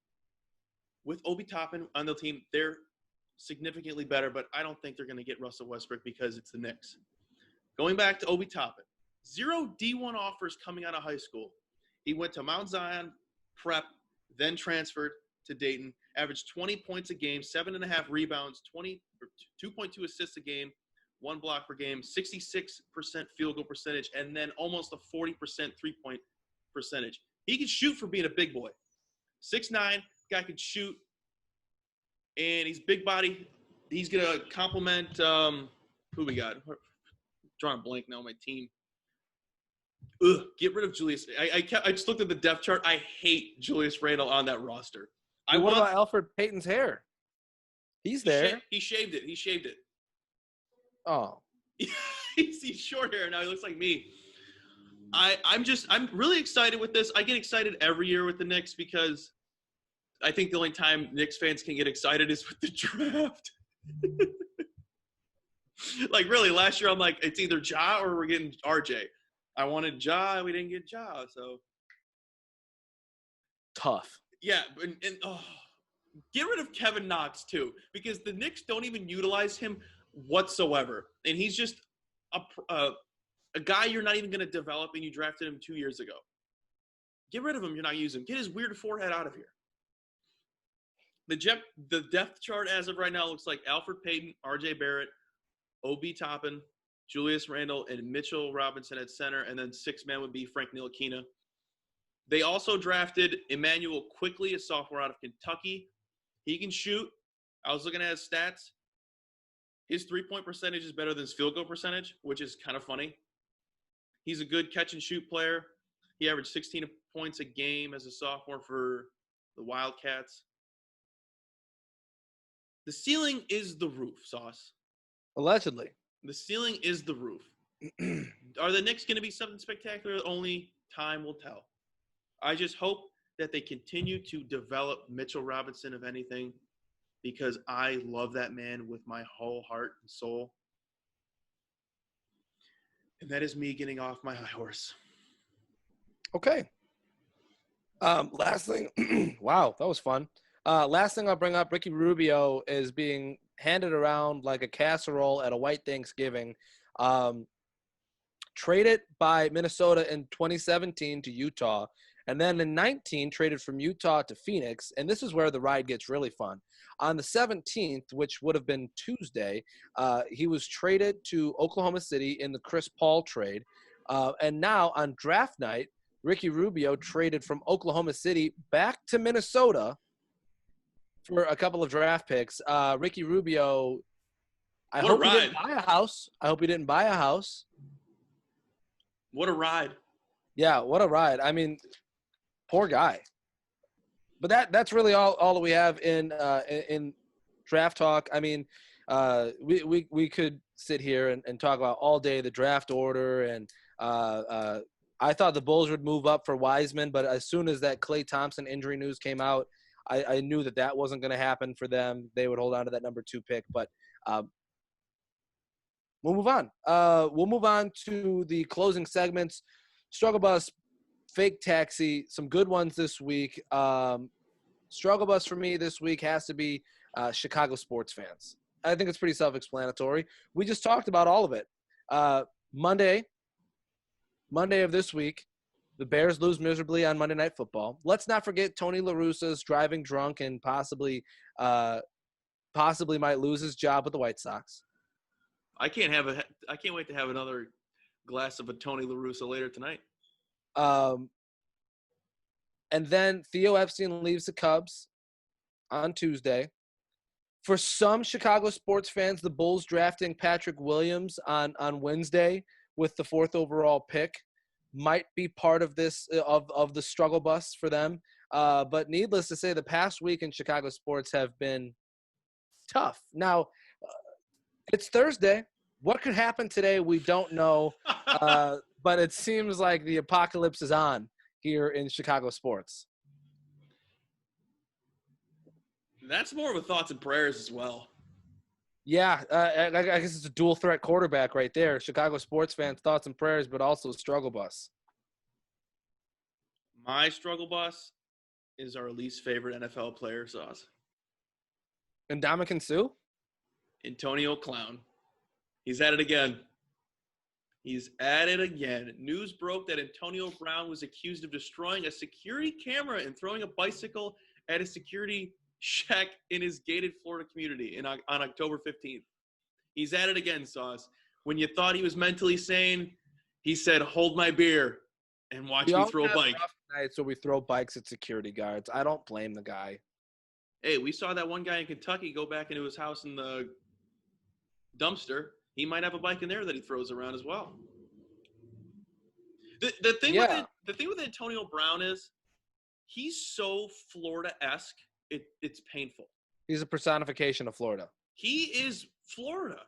with Obi Toppin on the team, they're significantly better, but I don't think they're going to get Russell Westbrook because it's the Knicks. Going back to Obi Toppin, 0 D1 offers coming out of high school. He went to Mount Zion Prep, then transferred to Dayton, averaged 20 points a game, 7.5 rebounds, 2.2 assists a game, 1 block per game, 66% field goal percentage, and then almost a 40% three-point percentage. He can shoot for being a big boy. 6'9", guy can shoot, and he's big body. He's going to complement who we got? I'm drawing a blank now on my team. Get rid of Julius. I just looked at the depth chart. I hate Julius Randle on that roster. What about Alfred Payton's hair? He's there. He shaved it. Oh. He's short hair now. He looks like me. I'm really excited with this. I get excited every year with the Knicks because I think the only time Knicks fans can get excited is with the draft. Like, really, last year I'm like, it's either Ja or we're getting RJ. I wanted Ja, we didn't get Ja, so. Tough. Yeah, and get rid of Kevin Knox, too, because the Knicks don't even utilize him whatsoever. And he's just a guy you're not even going to develop, and you drafted him 2 years ago. Get rid of him. You're not using him. Get his weird forehead out of here. The depth chart as of right now looks like Alfred Payton, RJ Barrett, Obi Toppin, Julius Randle, and Mitchell Robinson at center, and then 6-man would be Frank Ntilikina. They also drafted Emmanuel Quickly, a sophomore out of Kentucky. He can shoot. I was looking at his stats. His three-point percentage is better than his field goal percentage, which is kind of funny. He's a good catch-and-shoot player. He averaged 16 points a game as a sophomore for the Wildcats. The ceiling is the roof, Sauce. Allegedly. The ceiling is the roof. Are the Knicks going to be something spectacular? Only time will tell. I just hope that they continue to develop Mitchell Robinson, if anything, because I love that man with my whole heart and soul. And that is me getting off my high horse. Okay. Last thing. Wow, that was fun. Last thing I'll bring up, Ricky Rubio is being handed around like a casserole at a white Thanksgiving. Traded by Minnesota in 2017 to Utah, and then in 19 traded from Utah to Phoenix. And this is where the ride gets really fun. On the 17th, which would have been Tuesday, he was traded to Oklahoma City in the Chris Paul trade. And now on draft night, Ricky Rubio traded from Oklahoma City back to Minnesota for a couple of draft picks. Ricky Rubio, I hope he didn't buy a house. What a ride. Yeah, what a ride. I mean, poor guy. But that's really all that we have in draft talk. I mean, we could sit here and talk about all day the draft order, and I thought the Bulls would move up for Wiseman, but as soon as that Klay Thompson injury news came out, I knew that wasn't going to happen for them. They would hold on to that number 2 pick, but we'll move on. We'll move on to the closing segments. Struggle Bus, Fake Taxi, some good ones this week. Struggle Bus for me this week has to be Chicago sports fans. I think it's pretty self-explanatory. We just talked about all of it. Monday of this week, the Bears lose miserably on Monday Night Football. Let's not forget Tony La Russa's driving drunk and possibly might lose his job with the White Sox. I can't wait to have another glass of a Tony La Russa later tonight. And then Theo Epstein leaves the Cubs on Tuesday. For some Chicago sports fans, the Bulls drafting Patrick Williams on Wednesday with the 4th overall pick might be part of this of the struggle bus for them. But needless to say, the past week in Chicago sports have been tough. Now, it's Thursday. What could happen today? We don't know. But it seems like the apocalypse is on here in Chicago sports. That's more of a thoughts and prayers as well. Yeah, I guess it's a dual threat quarterback right there. Chicago sports fans, thoughts and prayers, but also struggle bus. My struggle bus is our least favorite NFL player, Sauce. Ndamukong Suh? Antonio Clown. He's at it again. News broke that Antonio Brown was accused of destroying a security camera and throwing a bicycle at a security check in his gated Florida community on October 15th. He's at it again, Sauce. When you thought he was mentally sane, he said, "Hold my beer and watch me throw a bike." Nights where we throw bikes at security guards. I don't blame the guy. Hey, we saw that one guy in Kentucky go back into his house in the dumpster. He might have a bike in there that he throws around as well. The thing with Antonio Brown is he's so Florida-esque. It's painful. He's a personification of Florida. He is Florida.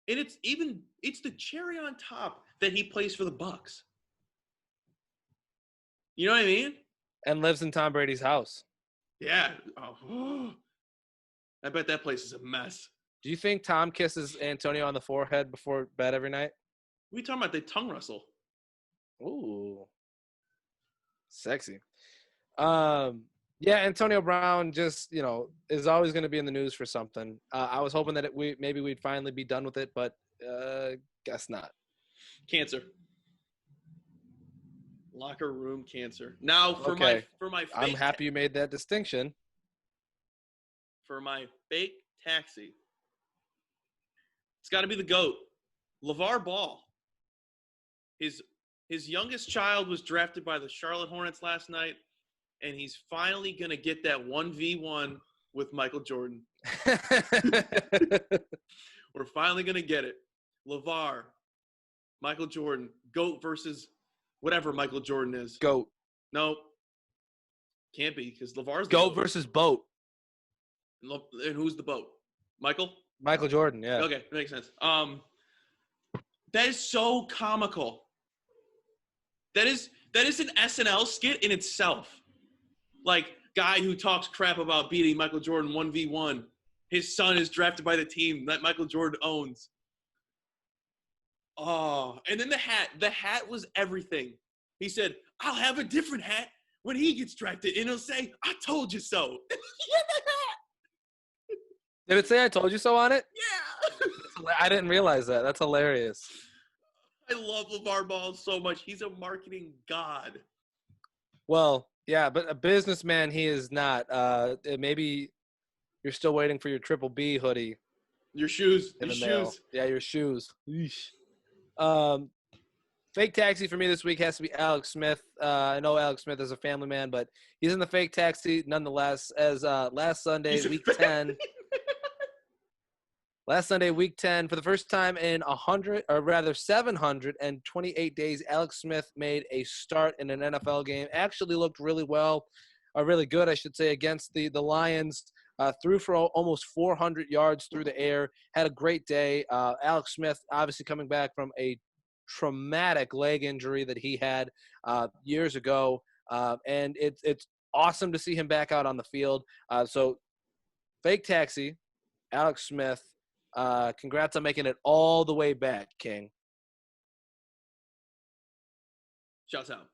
And it's the cherry on top that he plays for the Bucks. You know what I mean? And lives in Tom Brady's house. Yeah. Oh. I bet that place is a mess. Do you think Tom kisses Antonio on the forehead before bed every night? What are you talking about? They tongue wrestle. Ooh. Sexy. Yeah, Antonio Brown just, is always going to be in the news for something. I was hoping that we'd finally be done with it, but guess not. Cancer. Locker room cancer. Now for my I'm happy you made that distinction. For my fake taxi. It's got to be the GOAT, LeVar Ball. His youngest child was drafted by the Charlotte Hornets last night, and he's finally going to get that 1v1 with Michael Jordan. We're finally going to get it. LeVar, Michael Jordan, GOAT versus whatever Michael Jordan is. GOAT. No, can't be because LeVar's the GOAT versus BOAT. And who's the BOAT? Michael Jordan, yeah. Okay, that makes sense. That is so comical. That is an SNL skit in itself. Like, guy who talks crap about beating Michael Jordan 1v1. His son is drafted by the team that Michael Jordan owns. Oh, and then the hat. The hat was everything. He said, I'll have a different hat when he gets drafted, and he'll say, I told you so. He had that hat. Did it say I told you so on it? Yeah. I didn't realize that. That's hilarious. I love LeVar Ball so much. He's a marketing god. Well, yeah, but a businessman he is not. Maybe you're still waiting for your Triple B hoodie Your shoes. in Your the mail. shoes. Yeah, your shoes. Yeesh. Fake taxi for me this week has to be Alex Smith. I know Alex Smith is a family man, but he's in the fake taxi nonetheless. As last Sunday, He's a week fan. 10. Last Sunday, week 10, for the first time in 728 days, Alex Smith made a start in an NFL game. Actually looked really well, really good, I should say, against the Lions. Threw for almost 400 yards through the air. Had a great day. Alex Smith, obviously coming back from a traumatic leg injury that he had years ago. And it's awesome to see him back out on the field. So fake taxi, Alex Smith. Congrats on making it all the way back, King. Shouts out.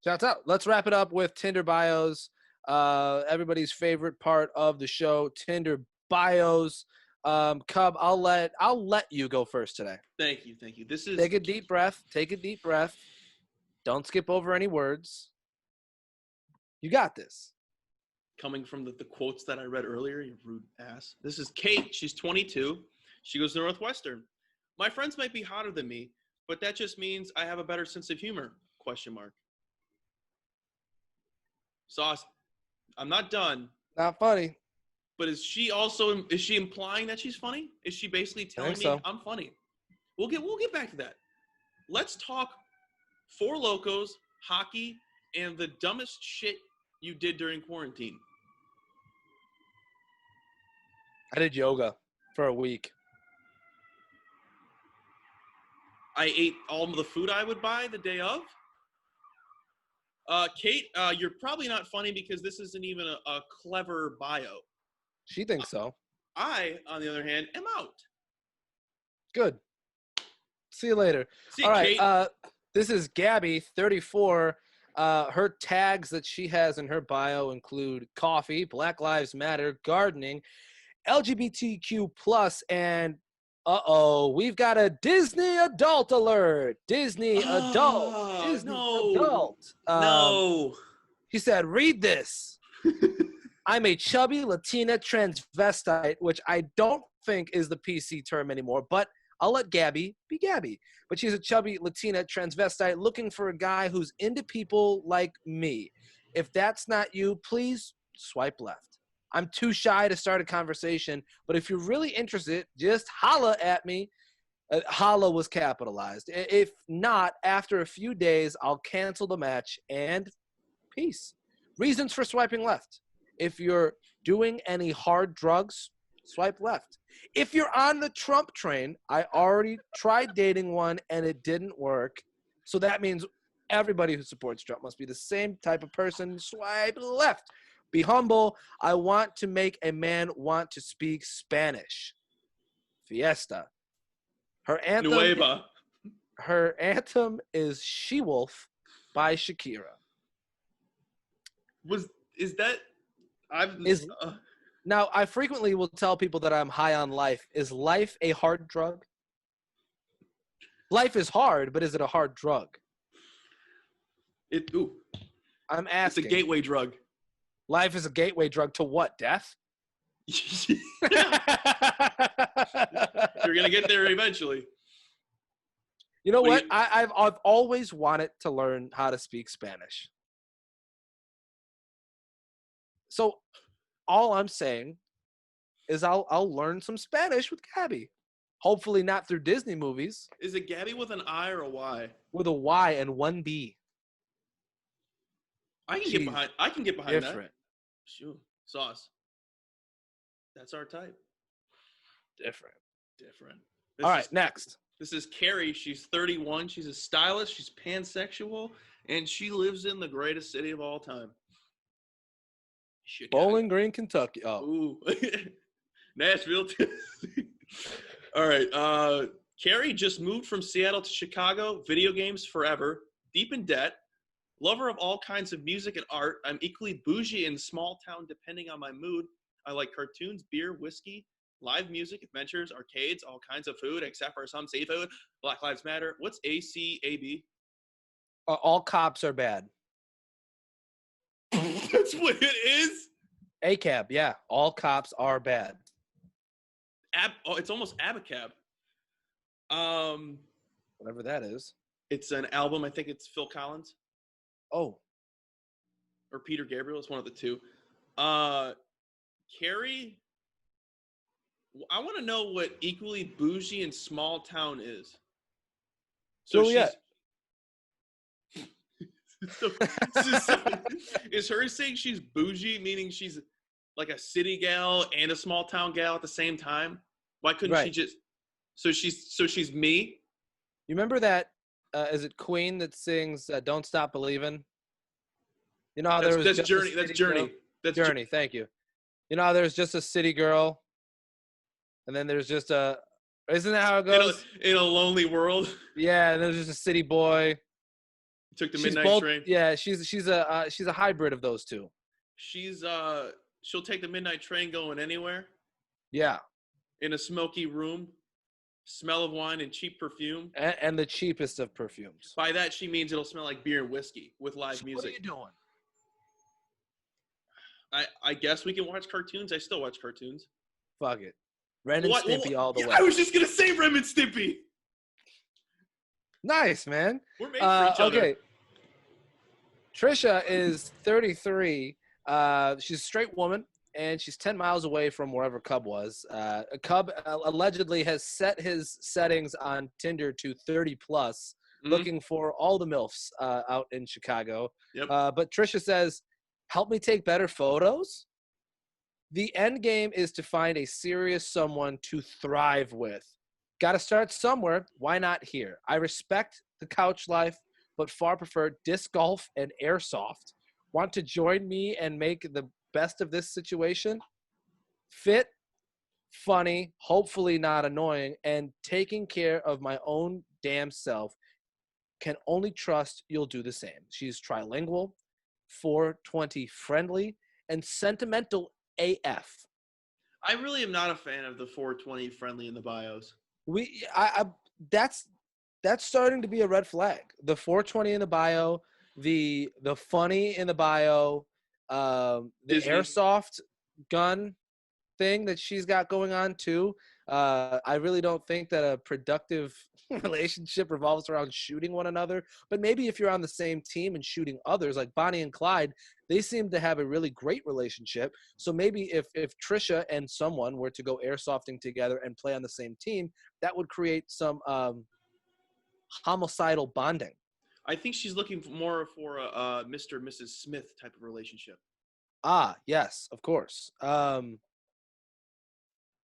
Shouts out. Let's wrap it up with Tinder bios. Everybody's favorite part of the show, Tinder bios. Cub, I'll let you go first today. Thank you. Thank you. This is Take a deep breath. Take a deep breath. Don't skip over any words. You got this. coming from the quotes that I read earlier, you rude ass. This is Kate. She's 22. She goes to Northwestern. My friends might be hotter than me, but that just means I have a better sense of humor, ? Sauce, I'm not done. Not funny. But is she implying that she's funny? Is she basically telling me so. I'm funny? We'll get back to that. Let's talk Four Locos, hockey, and the dumbest shit you did during quarantine. I did yoga for a week. I ate all of the food I would buy the day of. Kate, you're probably not funny because this isn't even a clever bio. She thinks so. I, on the other hand, am out. Good. See you later. See you, All right. Kate. This is Gabby, 34. Her tags that she has in her bio include coffee, Black Lives Matter, gardening, LGBTQ+, and we've got a Disney adult alert. Disney adult. Disney adult. No. She said, read this. I'm a chubby Latina transvestite, which I don't think is the PC term anymore, but I'll let Gabby be Gabby. But she's a chubby Latina transvestite looking for a guy who's into people like me. If that's not you, please swipe left. I'm too shy to start a conversation, but if you're really interested, just holla at me. Holla was capitalized. If not, after a few days, I'll cancel the match and peace. Reasons for swiping left. If you're doing any hard drugs, swipe left. If you're on the Trump train, I already tried dating one and it didn't work. So that means everybody who supports Trump must be the same type of person. Swipe left. Be humble. I want to make a man want to speak Spanish. Fiesta. Her anthem. Nueva. Her anthem is She Wolf by Shakira. Is that? Now, I frequently will tell people that I'm high on life. Is life a hard drug? Life is hard, but is it a hard drug? I'm asking. It's a gateway drug. Life is a gateway drug to what? Death? You're going to get there eventually. You know what? I've always wanted to learn how to speak Spanish. So all I'm saying is I'll learn some Spanish with Gabby. Hopefully not through Disney movies. Is it Gabby with an I or a Y? With a Y and one B. I can get behind different. that. Sure. Sauce. That's our type. Different. All right, next. This is Carrie. She's 31. She's a stylist. She's pansexual. And she lives in the greatest city of all time. Chicago. Bowling Green, Kentucky. Oh, Ooh. Nashville, Tennessee. All right. Carrie just moved from Seattle to Chicago. Video games forever. Deep in debt. Lover of all kinds of music and art. I'm equally bougie and small town depending on my mood. I like cartoons, beer, whiskey, live music, adventures, arcades, all kinds of food except for some seafood. Black Lives Matter. What's ACAB? all cops are bad. That's what it is? ACAB, yeah. All cops are bad. It's almost Abacab. Whatever that is. It's an album. I think it's Phil Collins Oh, or Peter Gabriel. It's one of the two. Carrie, I want to know what equally bougie and small town is. So Juliet. so is her saying she's bougie, meaning she's like a city gal and a small town gal at the same time? Why couldn't she Right. just? So she's me. You remember that? Is it Queen that sings "Don't Stop Believing"? You know how there was That's just a Journey. That's city Journey. girl? That's Journey. Thank you. You know how there's just a city girl, and then there's just a. Isn't that how it goes? In a lonely world. Yeah, and there's just a city boy. Took the She's midnight both. train. Yeah, she's a hybrid of those two. She'll take the midnight train going anywhere Yeah, in a smoky room, smell of wine and cheap perfume. and the cheapest of perfumes. By that she means it'll smell like beer and whiskey with live music. What are you doing? I guess we can watch cartoons. I still watch cartoons. Fuck it. Ren and Stimpy all the way. I was just gonna say Ren and Stimpy. Nice, man. We're made for each other. Okay. Trisha is 33. She's a straight woman, and she's 10 miles away from wherever Cub was. Cub allegedly has set his settings on Tinder to 30 plus, looking for all the MILFs out in Chicago. Yep. But Trisha says, help me take better photos. The end game is to find a serious someone to thrive with. Got to start somewhere. Why not here? I respect the couch life, but far prefer disc golf and airsoft. Want to join me and make the best of this situation? Fit, funny, hopefully not annoying, and taking care of my own damn self. Can only trust you'll do the same. She's trilingual, 420 friendly, and sentimental AF. I really am not a fan of the 420 friendly in the bios. That's starting to be a red flag. The 420 in the bio, the funny in the bio, the Disney. airsoft gun thing that she's got going on too. I really don't think that a productive relationship revolves around shooting one another. But maybe if you're on the same team and shooting others, like Bonnie and Clyde, they seem to have a really great relationship. So maybe if Trisha and someone were to go airsofting together and play on the same team, that would create some homicidal bonding. I think she's looking more for a Mr. and Mrs. Smith type of relationship. Ah, yes, of course.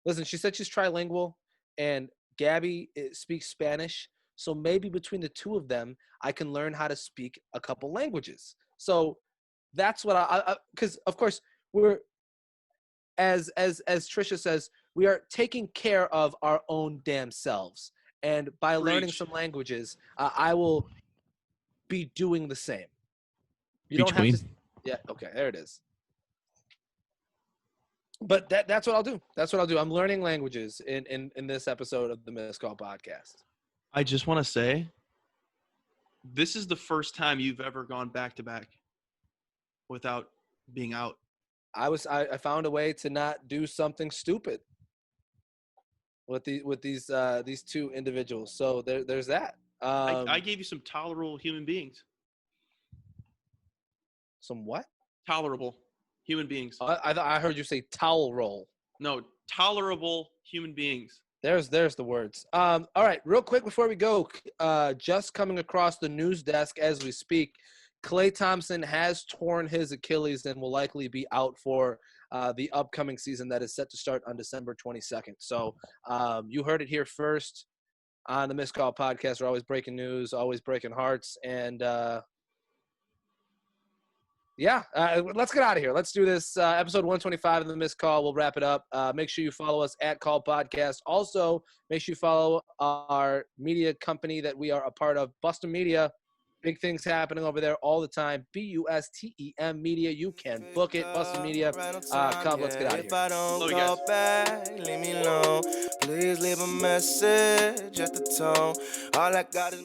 Listen, she said she's trilingual, and Gabby speaks Spanish. So maybe between the two of them, I can learn how to speak a couple languages. So that's what because of course we're, as Trisha says, we are taking care of our own damn selves. And by learning some languages, I will be doing the same. You don't have to. Yeah. Okay. There it is. But that's what I'll do. That's what I'll do. I'm learning languages in this episode of the Missed Call podcast. I just want to say, this is the first time you've ever gone back to back without being out. I found a way to not do something stupid with these two individuals. So there's that. I gave you some tolerable human beings. Some what? Tolerable human beings. I heard you say towel roll. No, tolerable human beings. There's the words. All right, real quick before we go, just coming across the news desk as we speak, Klay Thompson has torn his Achilles and will likely be out for the upcoming season that is set to start on December 22nd. So you heard it here first on the Missed Call podcast. We're always breaking news, always breaking hearts, and Yeah, let's get out of here. Let's do this. Episode 125 of the Missed Call. We'll wrap it up. Make sure you follow us at Call Podcast. Also, make sure you follow our media company that we are a part of, Bustem Media. Big things happening over there all the time. BUSTEM Media. You can book it. Bustem Media. Cub, let's get out of If here. I don't Love you guys. call back, leave me alone. Please leave a message at the tone. All I got is